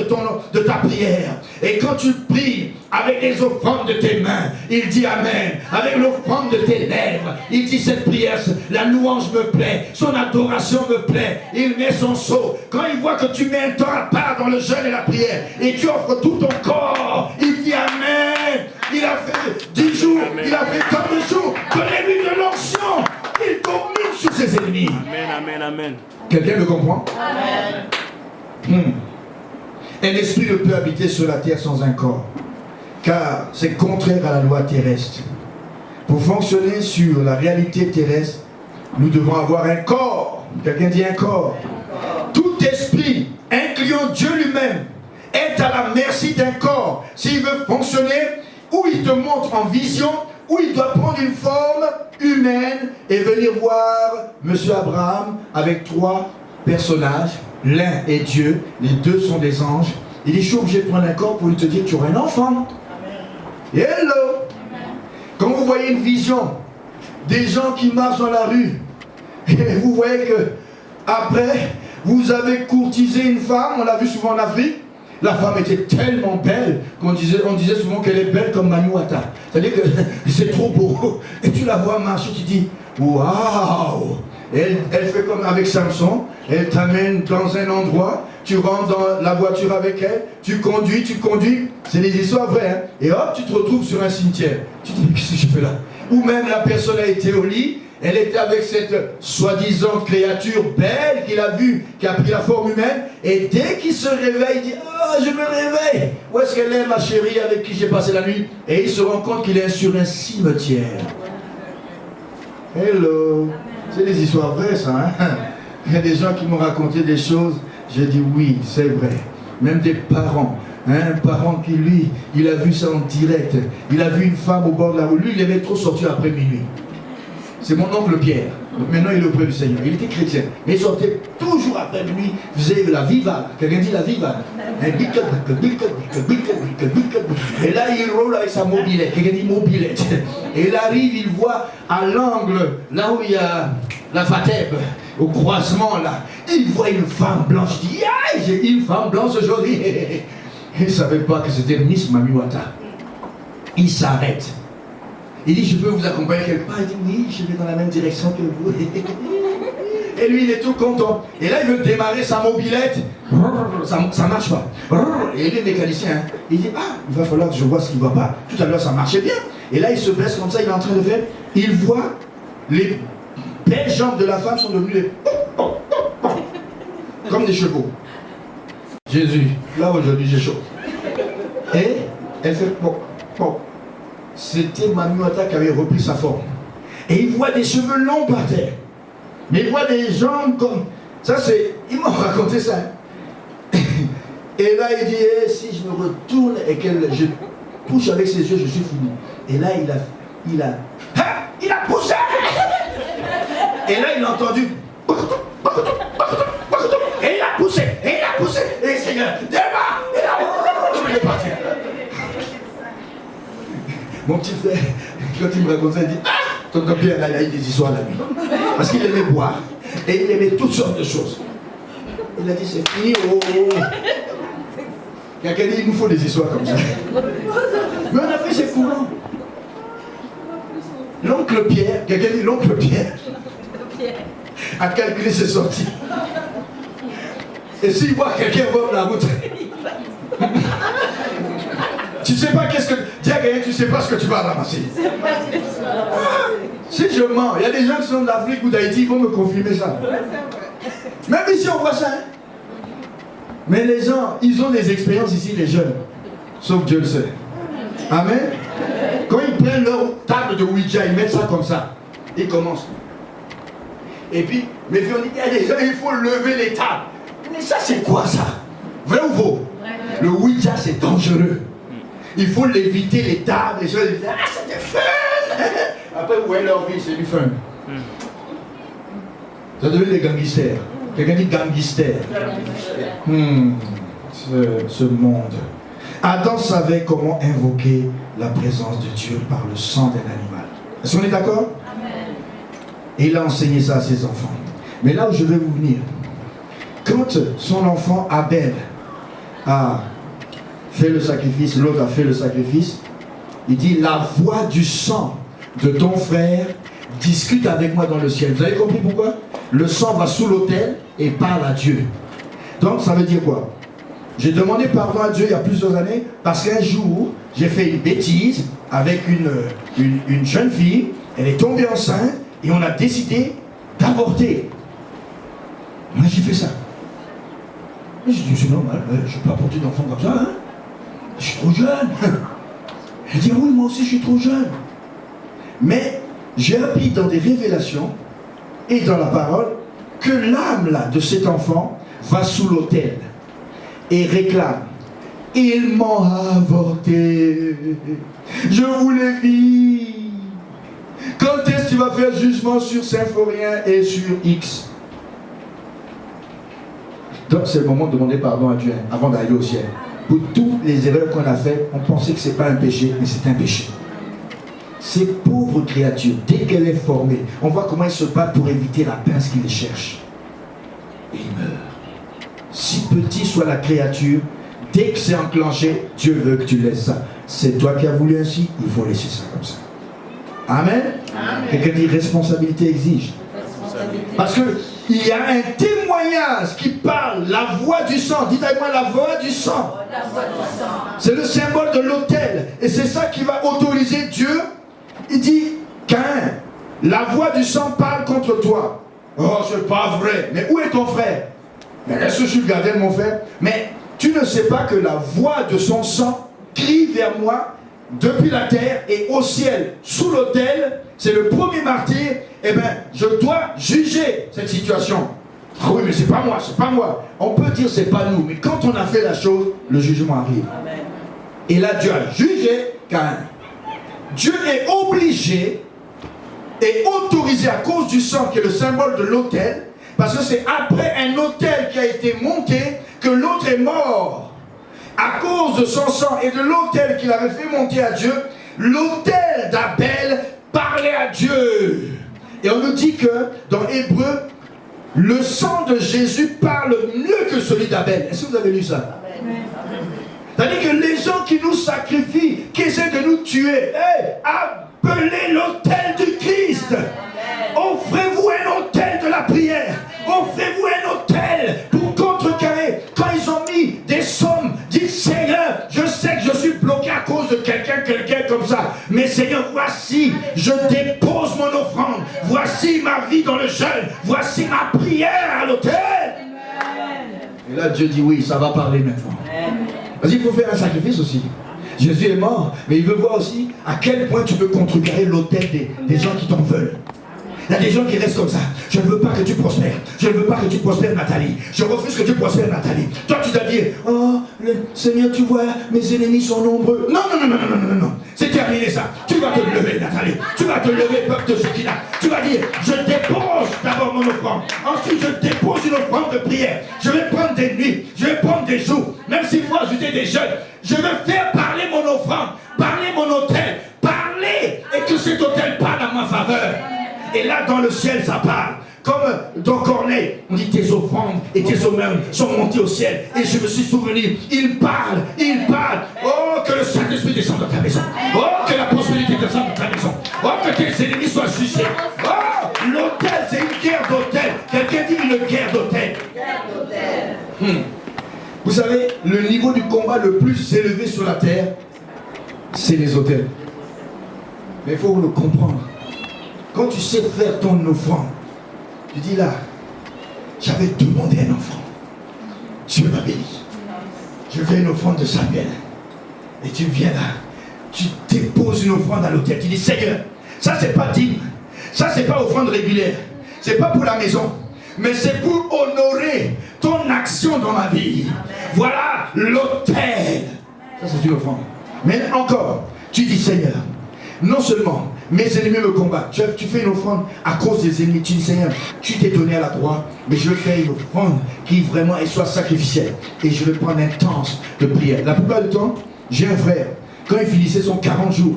de ta prière. Et quand tu pries avec les offrandes de tes mains, il dit Amen. Avec l'offrande de tes lèvres, il dit cette prière, la louange me plaît, son adoration me plaît. Il met son sceau. Quand il voit que tu mets un temps à part dans le jeûne et la prière, et tu offres tout ton corps, il dit Amen. Il a fait 10 jours, Amen. Il a fait tant de jours, donnez-lui de l'onction. Il domine sur ses ennemis. Amen, amen, amen. Quelqu'un le comprend? Amen. Un esprit ne peut habiter sur la terre sans un corps, car c'est contraire à la loi terrestre. Pour fonctionner sur la réalité terrestre, nous devons avoir un corps. Quelqu'un dit un corps. Tout esprit, incluant Dieu lui-même, est à la merci d'un corps. S'il veut fonctionner, ou il te montre en vision, ou il doit prendre une forme humaine et venir voir M. Abraham avec 3 personnages. L'un est Dieu, les 2 sont des anges. Il dit, je suis obligé de prendre un corps pour lui te dire, tu auras un enfant. Hello. Quand vous voyez une vision des gens qui marchent dans la rue, et vous voyez que après, vous avez courtisé une femme, on l'a vu souvent en Afrique, la femme était tellement belle qu'on disait souvent qu'elle est belle comme Manuata. C'est-à-dire que c'est trop beau. Et tu la vois marcher, tu dis, waouh! Elle fait comme avec Samson, elle t'amène dans un endroit, tu rentres dans la voiture avec elle, tu conduis, c'est des histoires vraies, hein? Et hop, tu te retrouves sur un cimetière. Tu te dis, qu'est-ce que je fais là? Ou même la personne a été au lit, elle était avec cette soi-disant créature belle qu'il a vue, qui a pris la forme humaine, et dès qu'il se réveille, il dit, oh, je me réveille. Où est-ce qu'elle est, ma chérie, avec qui j'ai passé la nuit? Et il se rend compte qu'il est sur un cimetière. Hello. C'est des histoires vraies, ça, hein? Il y a des gens qui m'ont raconté des choses, j'ai dit oui, c'est vrai. Même des parents, hein? Un parent qui, lui, il a vu ça en direct. Il a vu une femme au bord de la rue. Lui, il aimait trop sortir après minuit. C'est mon oncle Pierre. Donc maintenant, il est auprès du Seigneur. Il était chrétien. Mais il sortait toujours après minuit. Il faisait la viva. Quelqu'un dit la viva. Et là, il roule avec sa mobilette. Quelqu'un dit mobilette. Et il arrive, il voit à l'angle, là où il y a la Fateb, au croisement là, il voit une femme blanche. Il dit, aïe, j'ai une femme blanche aujourd'hui. Il ne savait pas que c'était Miss Mamiwata. Il s'arrête. Il dit, je peux vous accompagner quelque part? Il dit, oui, je vais dans la même direction que vous. Et lui, il est tout content. Et là, il veut démarrer sa mobilette. Ça ne marche pas. Et il est mécanicien. Hein. Il dit, ah, il va falloir que je vois ce qui ne va pas. Tout à l'heure, ça marchait bien. Et là, il se baisse comme ça, il est en train de faire. Il voit les belles jambes de la femme sont devenues des... comme des chevaux. Jésus, là aujourd'hui, j'ai chaud. Et elle fait, bon. C'était Mamiwata qui avait repris sa forme. Et il voit des cheveux longs par terre. Mais il voit des jambes comme... Ça c'est... Ils m'ont raconté ça. Hein. Et là il dit, eh, si je me retourne et que je touche avec ses yeux, je suis fini. Et là il a poussé. Et là il a entendu. Et il a poussé. Et le Seigneur, débat. Il est parti. Mon petit frère, quand il me raconte ça, il dit, ah, tonton Pierre, il a eu des histoires la nuit. Parce qu'il aimait boire et il aimait toutes sortes de choses. Il a dit, c'est fini, oh. Quelqu'un dit, il nous faut des histoires comme ça. Mais on a fait ses courants. L'oncle Pierre, quelqu'un dit, l'oncle Pierre a calculé ses sorties. Et s'il voit quelqu'un voir la route, tu sais pas qu'est-ce que... Dis à quelqu'un, tu sais pas ce que tu vas ramasser. Si je mens, il y a des gens qui sont d'Afrique ou d'Haïti qui vont me confirmer ça. Même ici on voit ça. Hein? Mais les gens, ils ont des expériences ici, les jeunes. Sauf Dieu le sait. Amen. Quand ils prennent leur table de Ouija, ils mettent ça comme ça. Ils commencent. Et puis, mais on dit, il y a des gens, il faut lever les tables. Mais ça c'est quoi ça? Vrai ou faux? Le Ouija c'est dangereux. Il faut l'éviter, les tables, les choses. Ah, c'était fun! Après, vous voyez leur vie, c'est du fun. Ça devient des gangsters. Quelqu'un dit gangster. Ce monde. Adam savait comment invoquer la présence de Dieu par le sang d'un animal. Est-ce qu'on est d'accord? Et il a enseigné ça à ses enfants. Mais là où je vais vous venir, quand son enfant Abel a fait le sacrifice, l'autre a fait le sacrifice, il dit, la voix du sang de ton frère discute avec moi dans le ciel. Vous avez compris pourquoi? Le sang va sous l'autel et parle à Dieu. Donc ça veut dire quoi? J'ai demandé pardon à Dieu il y a plusieurs années parce qu'un jour j'ai fait une bêtise avec une jeune fille. Elle est tombée enceinte et on a décidé d'avorter. Moi j'ai fait ça. Mais j'ai dit, c'est normal, je ne peux pas porter d'enfant comme ça, hein? Je suis trop jeune. Elle dit, oui, moi aussi je suis trop jeune. Mais j'ai appris dans des révélations et dans la parole que l'âme là de cet enfant va sous l'autel et réclame. Ils m'ont avorté. Je voulais vivre. Quand est-ce que tu vas faire jugement sur Symphorien et sur X? Donc c'est le moment de demander pardon à Dieu avant d'aller au ciel. Pour toutes les erreurs qu'on a faites, on pensait que ce n'est pas un péché, mais c'est un péché. Ces pauvres créatures, dès qu'elle est formée, on voit comment elles se battent pour éviter la pince qui les cherche. Et ils meurent. Si petit soit la créature, dès que c'est enclenché, Dieu veut que tu laisses ça. C'est toi qui as voulu ainsi, il faut laisser ça comme ça. Amen. Quelqu'un dit responsabilité exige. Parce qu'il y a un témoignage qui parle, la voix du sang. Dites avec moi la voix du sang. C'est le symbole de l'autel. Et c'est ça qui va autoriser Dieu. Il dit, Caïn, la voix du sang parle contre toi. Oh, c'est pas vrai. Mais où est ton frère? Mais est-ce que je suis le gardien de mon frère? Mais tu ne sais pas que la voix de son sang crie vers moi depuis la terre et au ciel, sous l'autel. C'est le premier martyr. Eh bien, je dois juger cette situation. Ah oui, mais c'est pas moi, c'est pas moi. On peut dire c'est pas nous, mais quand on a fait la chose, le jugement arrive. Amen. Et là, Dieu a jugé Caïn. Dieu est obligé et autorisé à cause du sang qui est le symbole de l'autel, parce que c'est après un autel qui a été monté que l'autre est mort. À cause de son sang et de l'autel qu'il avait fait monter à Dieu, l'autel d'Abel parlait à Dieu. Et on nous dit que dans Hébreu, le sang de Jésus parle mieux que celui d'Abel. Est-ce que vous avez lu ça? C'est-à-dire que les gens qui nous sacrifient, qui essaient de nous tuer, appelez l'autel du Christ. Offrez-vous un autel de la prière. Offrez-vous un autel pour contrecarrer. Quand ils ont mis des sommes, dites Seigneur, je sais que je suis bloqué à cause de quelqu'un comme ça. Mais Seigneur, voici, je dépose mon offrande. Voici ma vie dans le jeûne. Voici ma prière à l'autel. Et là, Dieu dit oui, ça va parler maintenant. Parce qu'il faut faire un sacrifice aussi. Jésus est mort, mais il veut voir aussi à quel point tu peux contrecarrer l'autel des gens qui t'en veulent. Il y a des gens qui restent comme ça. Je ne veux pas que tu prospères. Je ne veux pas que tu prospères, Nathalie. Je refuse que tu prospères, Nathalie. Toi, tu dois dire, oh, Seigneur, tu vois, mes ennemis sont nombreux. Non, non, non, non, non, non, non. C'est terminé ça. Tu vas te lever, Nathalie. Tu vas te lever, peuple de Shekinah. Tu vas dire, je dépose d'abord mon offrande. Ensuite, je dépose une offrande de prière. Je vais prendre des nuits. Je vais prendre des jours. Même s'il faut ajouter des jeûnes. Je vais faire parler mon offrande. Parler mon autel. Parler. Et que cet autel parle en ma faveur. Et là, dans le ciel, ça parle. Comme dans Corneille, on dit tes offrandes et tes aumônes sont montées au ciel. Et je me suis souvenu, il parle, il parle. Oh, que le Saint-Esprit descende dans ta maison. Oh, que la prospérité descende dans ta maison. Oh, que tes ennemis soient jugés. Oh, l'autel, c'est une guerre d'autel. Quelqu'un dit une guerre d'autel. Vous savez, le niveau du combat le plus élevé sur la terre, c'est les autels. Mais il faut le comprendre. Quand tu sais faire ton offrande, tu dis là, j'avais demandé un enfant. Dieu m'a béni. Je fais une offrande de Samuel. Et tu viens là, tu déposes une offrande à l'autel. Tu dis, Seigneur, ça c'est pas digne. Ça c'est pas offrande régulière. C'est pas pour la maison. Mais c'est pour honorer ton action dans ma vie. Voilà l'autel. Ça c'est une offrande. Mais encore, tu dis, Seigneur, non seulement mes ennemis me combattent, tu fais une offrande à cause des ennemis, tu dis Seigneur, tu t'es donné à la croix, mais je vais faire une offrande qui vraiment soit sacrificielle. Et je vais prendre un temps de prière. La plupart du temps, j'ai un frère, quand il finissait son 40 jours,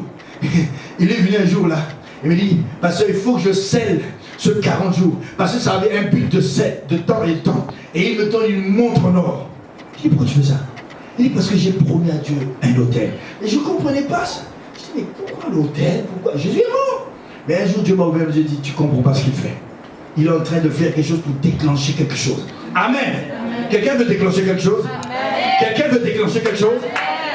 il est venu un jour là, il me dit, pasteur, il faut que je scelle ce 40 jours, parce que ça avait un but de temps et de temps. Et il me donne une montre en or. Je dis, pourquoi tu fais ça? Il dit, parce que j'ai promis à Dieu un autel. Et je ne comprenais pas ça. Mais pourquoi l'autel? Pourquoi? Jésus est mort. Mais un jour Dieu m'a ouvert, je dis, tu ne comprends pas ce qu'il fait. Il est en train de faire quelque chose pour déclencher quelque chose. Amen. Quelqu'un veut déclencher quelque chose? Quelqu'un veut déclencher quelque chose?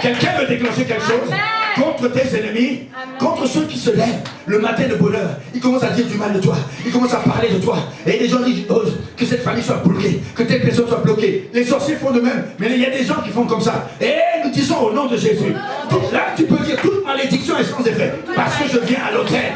Quelqu'un veut déclencher quelque chose? Contre tes ennemis, contre ceux qui se lèvent le matin de bonheur, ils commencent à dire du mal de toi, ils commencent à parler de toi, et les gens disent oh, que cette famille soit bloquée, que telle personne soit bloquée. Les sorciers font de même, mais il y a des gens qui font comme ça. Et nous disons au nom de Jésus, là tu peux dire toute malédiction est sans effet, parce que je viens à l'autel.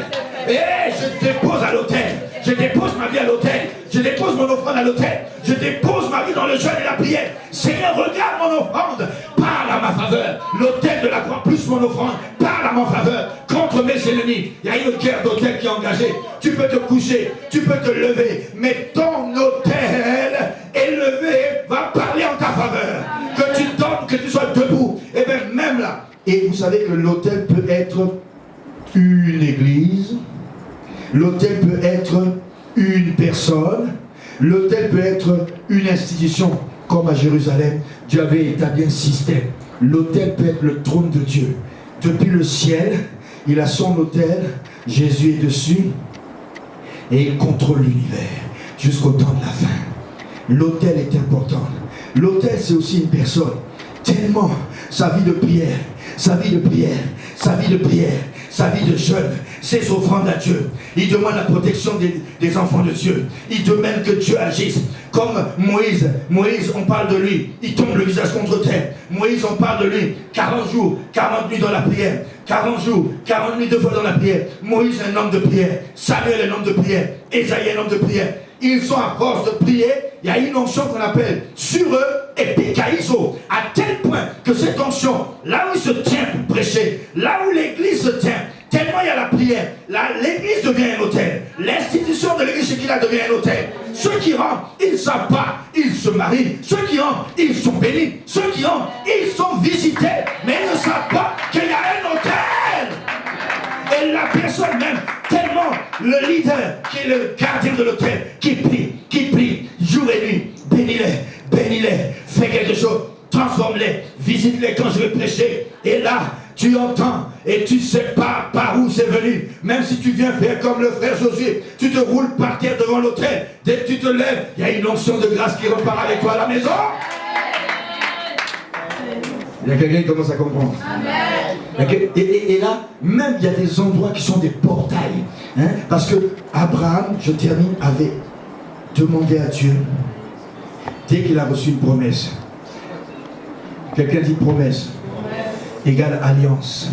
Et je dépose à l'autel, je dépose ma vie à l'autel, je dépose mon offrande à l'autel, je dépose ma vie dans le jeûne et la prière. Seigneur, regarde mon offrande, parle à ma faveur. L'autel de la croix plus mon offrande, parle à ma faveur contre mes ennemis. Il y a une guerre d'autel qui est engagée. Tu peux te coucher, tu peux te lever, mais ton autel élevé va parler en ta faveur. Que tu dormes, que tu sois debout, et bien même là. Et vous savez que l'autel peut être une église. L'autel peut être une personne, l'autel peut être une institution, comme à Jérusalem, Dieu avait établi un système. L'autel peut être le trône de Dieu. Depuis le ciel, il a son autel, Jésus est dessus, et il contrôle l'univers jusqu'au temps de la fin. L'autel est important. L'autel, c'est aussi une personne. Tellement sa vie de prière, sa vie de prière, sa vie de prière, sa vie de jeûne, ses offrandes à Dieu. Il demande la protection des enfants de Dieu. Il demande que Dieu agisse. Comme Moïse, on parle de lui, il tombe le visage contre terre. Moïse, on parle de lui, 40 jours, 40 nuits dans la prière. 40 jours, 40 nuits 2 fois dans la prière. Moïse est un homme de prière. Samuel est un homme de prière. Ésaïe est un homme de prière. Ils sont à force de prier, il y a une onction qu'on appelle sur eux et pikaïso, à tel point que cette onction, là où il se tient pour prêcher, là où l'église se tient, tellement il y a la prière, l'église devient un hôtel, l'institution de l'église Shekinah devient un hôtel. Ceux qui rentrent, ils ne savent pas, ils se marient. Ceux qui rentrent, ils sont bénis. Ceux qui rentrent, ils sont visités. Mais ils ne savent pas qu'il y a un autel. Et la personne même, tellement le leader, qui est le gardien de l'autel, qui prie, jour et nuit, bénis-les, fais quelque chose, transforme-les, visite-les quand je vais prêcher. Et là, tu entends et tu ne sais pas par où c'est venu. Même si tu viens faire comme le frère Josué, tu te roules par terre devant l'autel. Dès que tu te lèves, il y a une onction de grâce qui repart avec toi à la maison. Il y a quelqu'un qui commence à comprendre. Et là, même il y a des endroits qui sont des portails. Hein, parce que Abraham, je termine, avait demandé à Dieu, dès qu'il a reçu une promesse. Quelqu'un dit promesse égale alliance.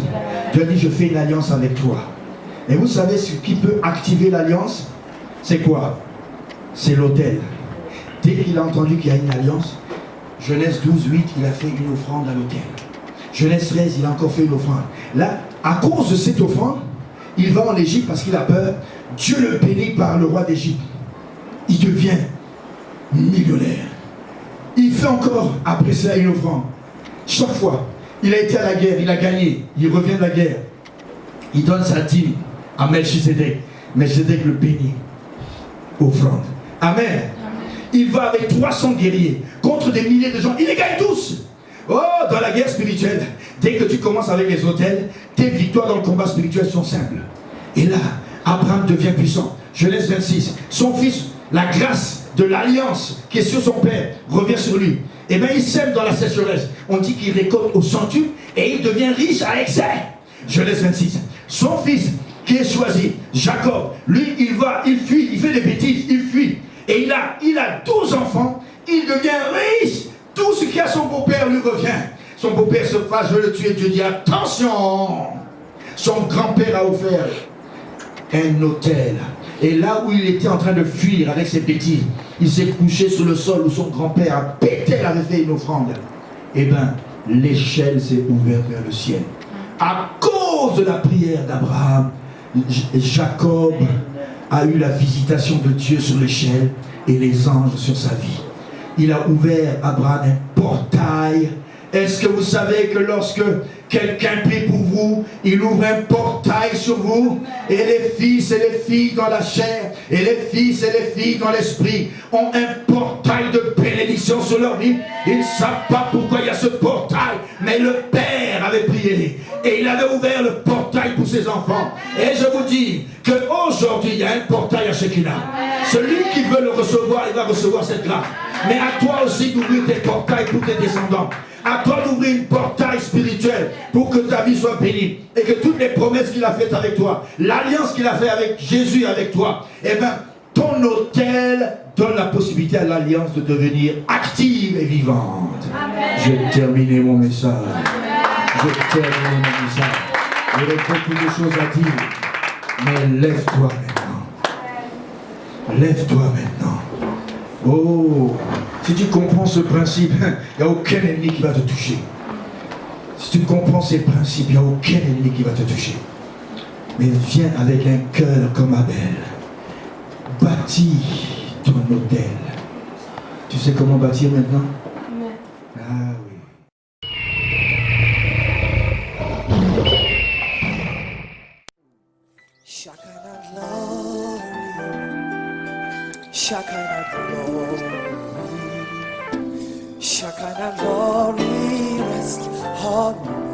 Dieu a dit, je fais une alliance avec toi. Et vous savez ce qui peut activer l'alliance? C'est quoi? C'est l'autel. Dès qu'il a entendu qu'il y a une alliance, Genèse 12, 8, il a fait une offrande à l'autel. Genèse 13, il a encore fait une offrande. Là, à cause de cette offrande, il va en Égypte parce qu'il a peur. Dieu le bénit par le roi d'Égypte. Il devient millionnaire. Il fait encore, après cela, une offrande. Chaque fois, il a été à la guerre, il a gagné. Il revient de la guerre. Il donne sa dîme à Melchisedec. Melchisedec le bénit. Offrande. Amen. Il va avec 300 guerriers contre des milliers de gens. Il les gagne tous. Oh, dans la guerre spirituelle, dès que tu commences avec les autels, tes victoires dans le combat spirituel sont simples. Et là, Abraham devient puissant. Genèse 26. Son fils, la grâce de l'alliance qui est sur son père, revient sur lui. Et bien, il sème dans la sécheresse. On dit qu'il récolte au centuple et il devient riche à excès. Genèse 26. Son fils qui est choisi, Jacob, lui, il fuit, il fait des bêtises, il fuit. Et il a 12 enfants, il devient riche. Tout ce qu'il y a son beau-père lui revient. Son beau-père se fâche, veut le tuer. Dieu dit attention. Son grand-père a offert un autel. Et là où il était en train de fuir avec ses bêtises, il s'est couché sur le sol où son grand-père a Bethel avait fait une offrande. Eh bien, l'échelle s'est ouverte vers le ciel. À cause de la prière d'Abraham, Jacob a eu la visitation de Dieu sur l'échelle et les anges sur sa vie. Il a ouvert, Abraham, un portail. Est-ce que vous savez que lorsque quelqu'un prie pour vous, il ouvre un portail sur vous, et les fils et les filles dans la chair, et les fils et les filles dans l'esprit ont un portail de bénédiction sur leur vie. Ils ne savent pas pourquoi il y a ce portail, mais le Père avait prié, et il avait ouvert le portail pour ses enfants. Et je vous dis qu'aujourd'hui, il y a un portail à Shekinah. Celui qui veut le recevoir, il va recevoir cette grâce. Mais à toi aussi d'ouvrir tes portails pour tes descendants. À toi d'ouvrir une portail spirituel pour que ta vie soit bénie. Et que toutes les promesses qu'il a faites avec toi, l'alliance qu'il a fait avec Jésus avec toi, eh bien, ton autel donne la possibilité à l'alliance de devenir active et vivante. J'ai terminé mon message. J'ai terminé mon message. Il y a beaucoup de choses à dire. Mais lève-toi maintenant. Lève-toi maintenant. Oh, si tu comprends ce principe, il n'y a aucun ennemi qui va te toucher. Si tu comprends ces principes, il n'y a aucun ennemi qui va te toucher. Mais viens avec un cœur comme Abel. Bâtis ton autel. Tu sais comment bâtir maintenant? Ah oui. Shekinah glory, Shekinah glory, Shekinah glory, rest on me.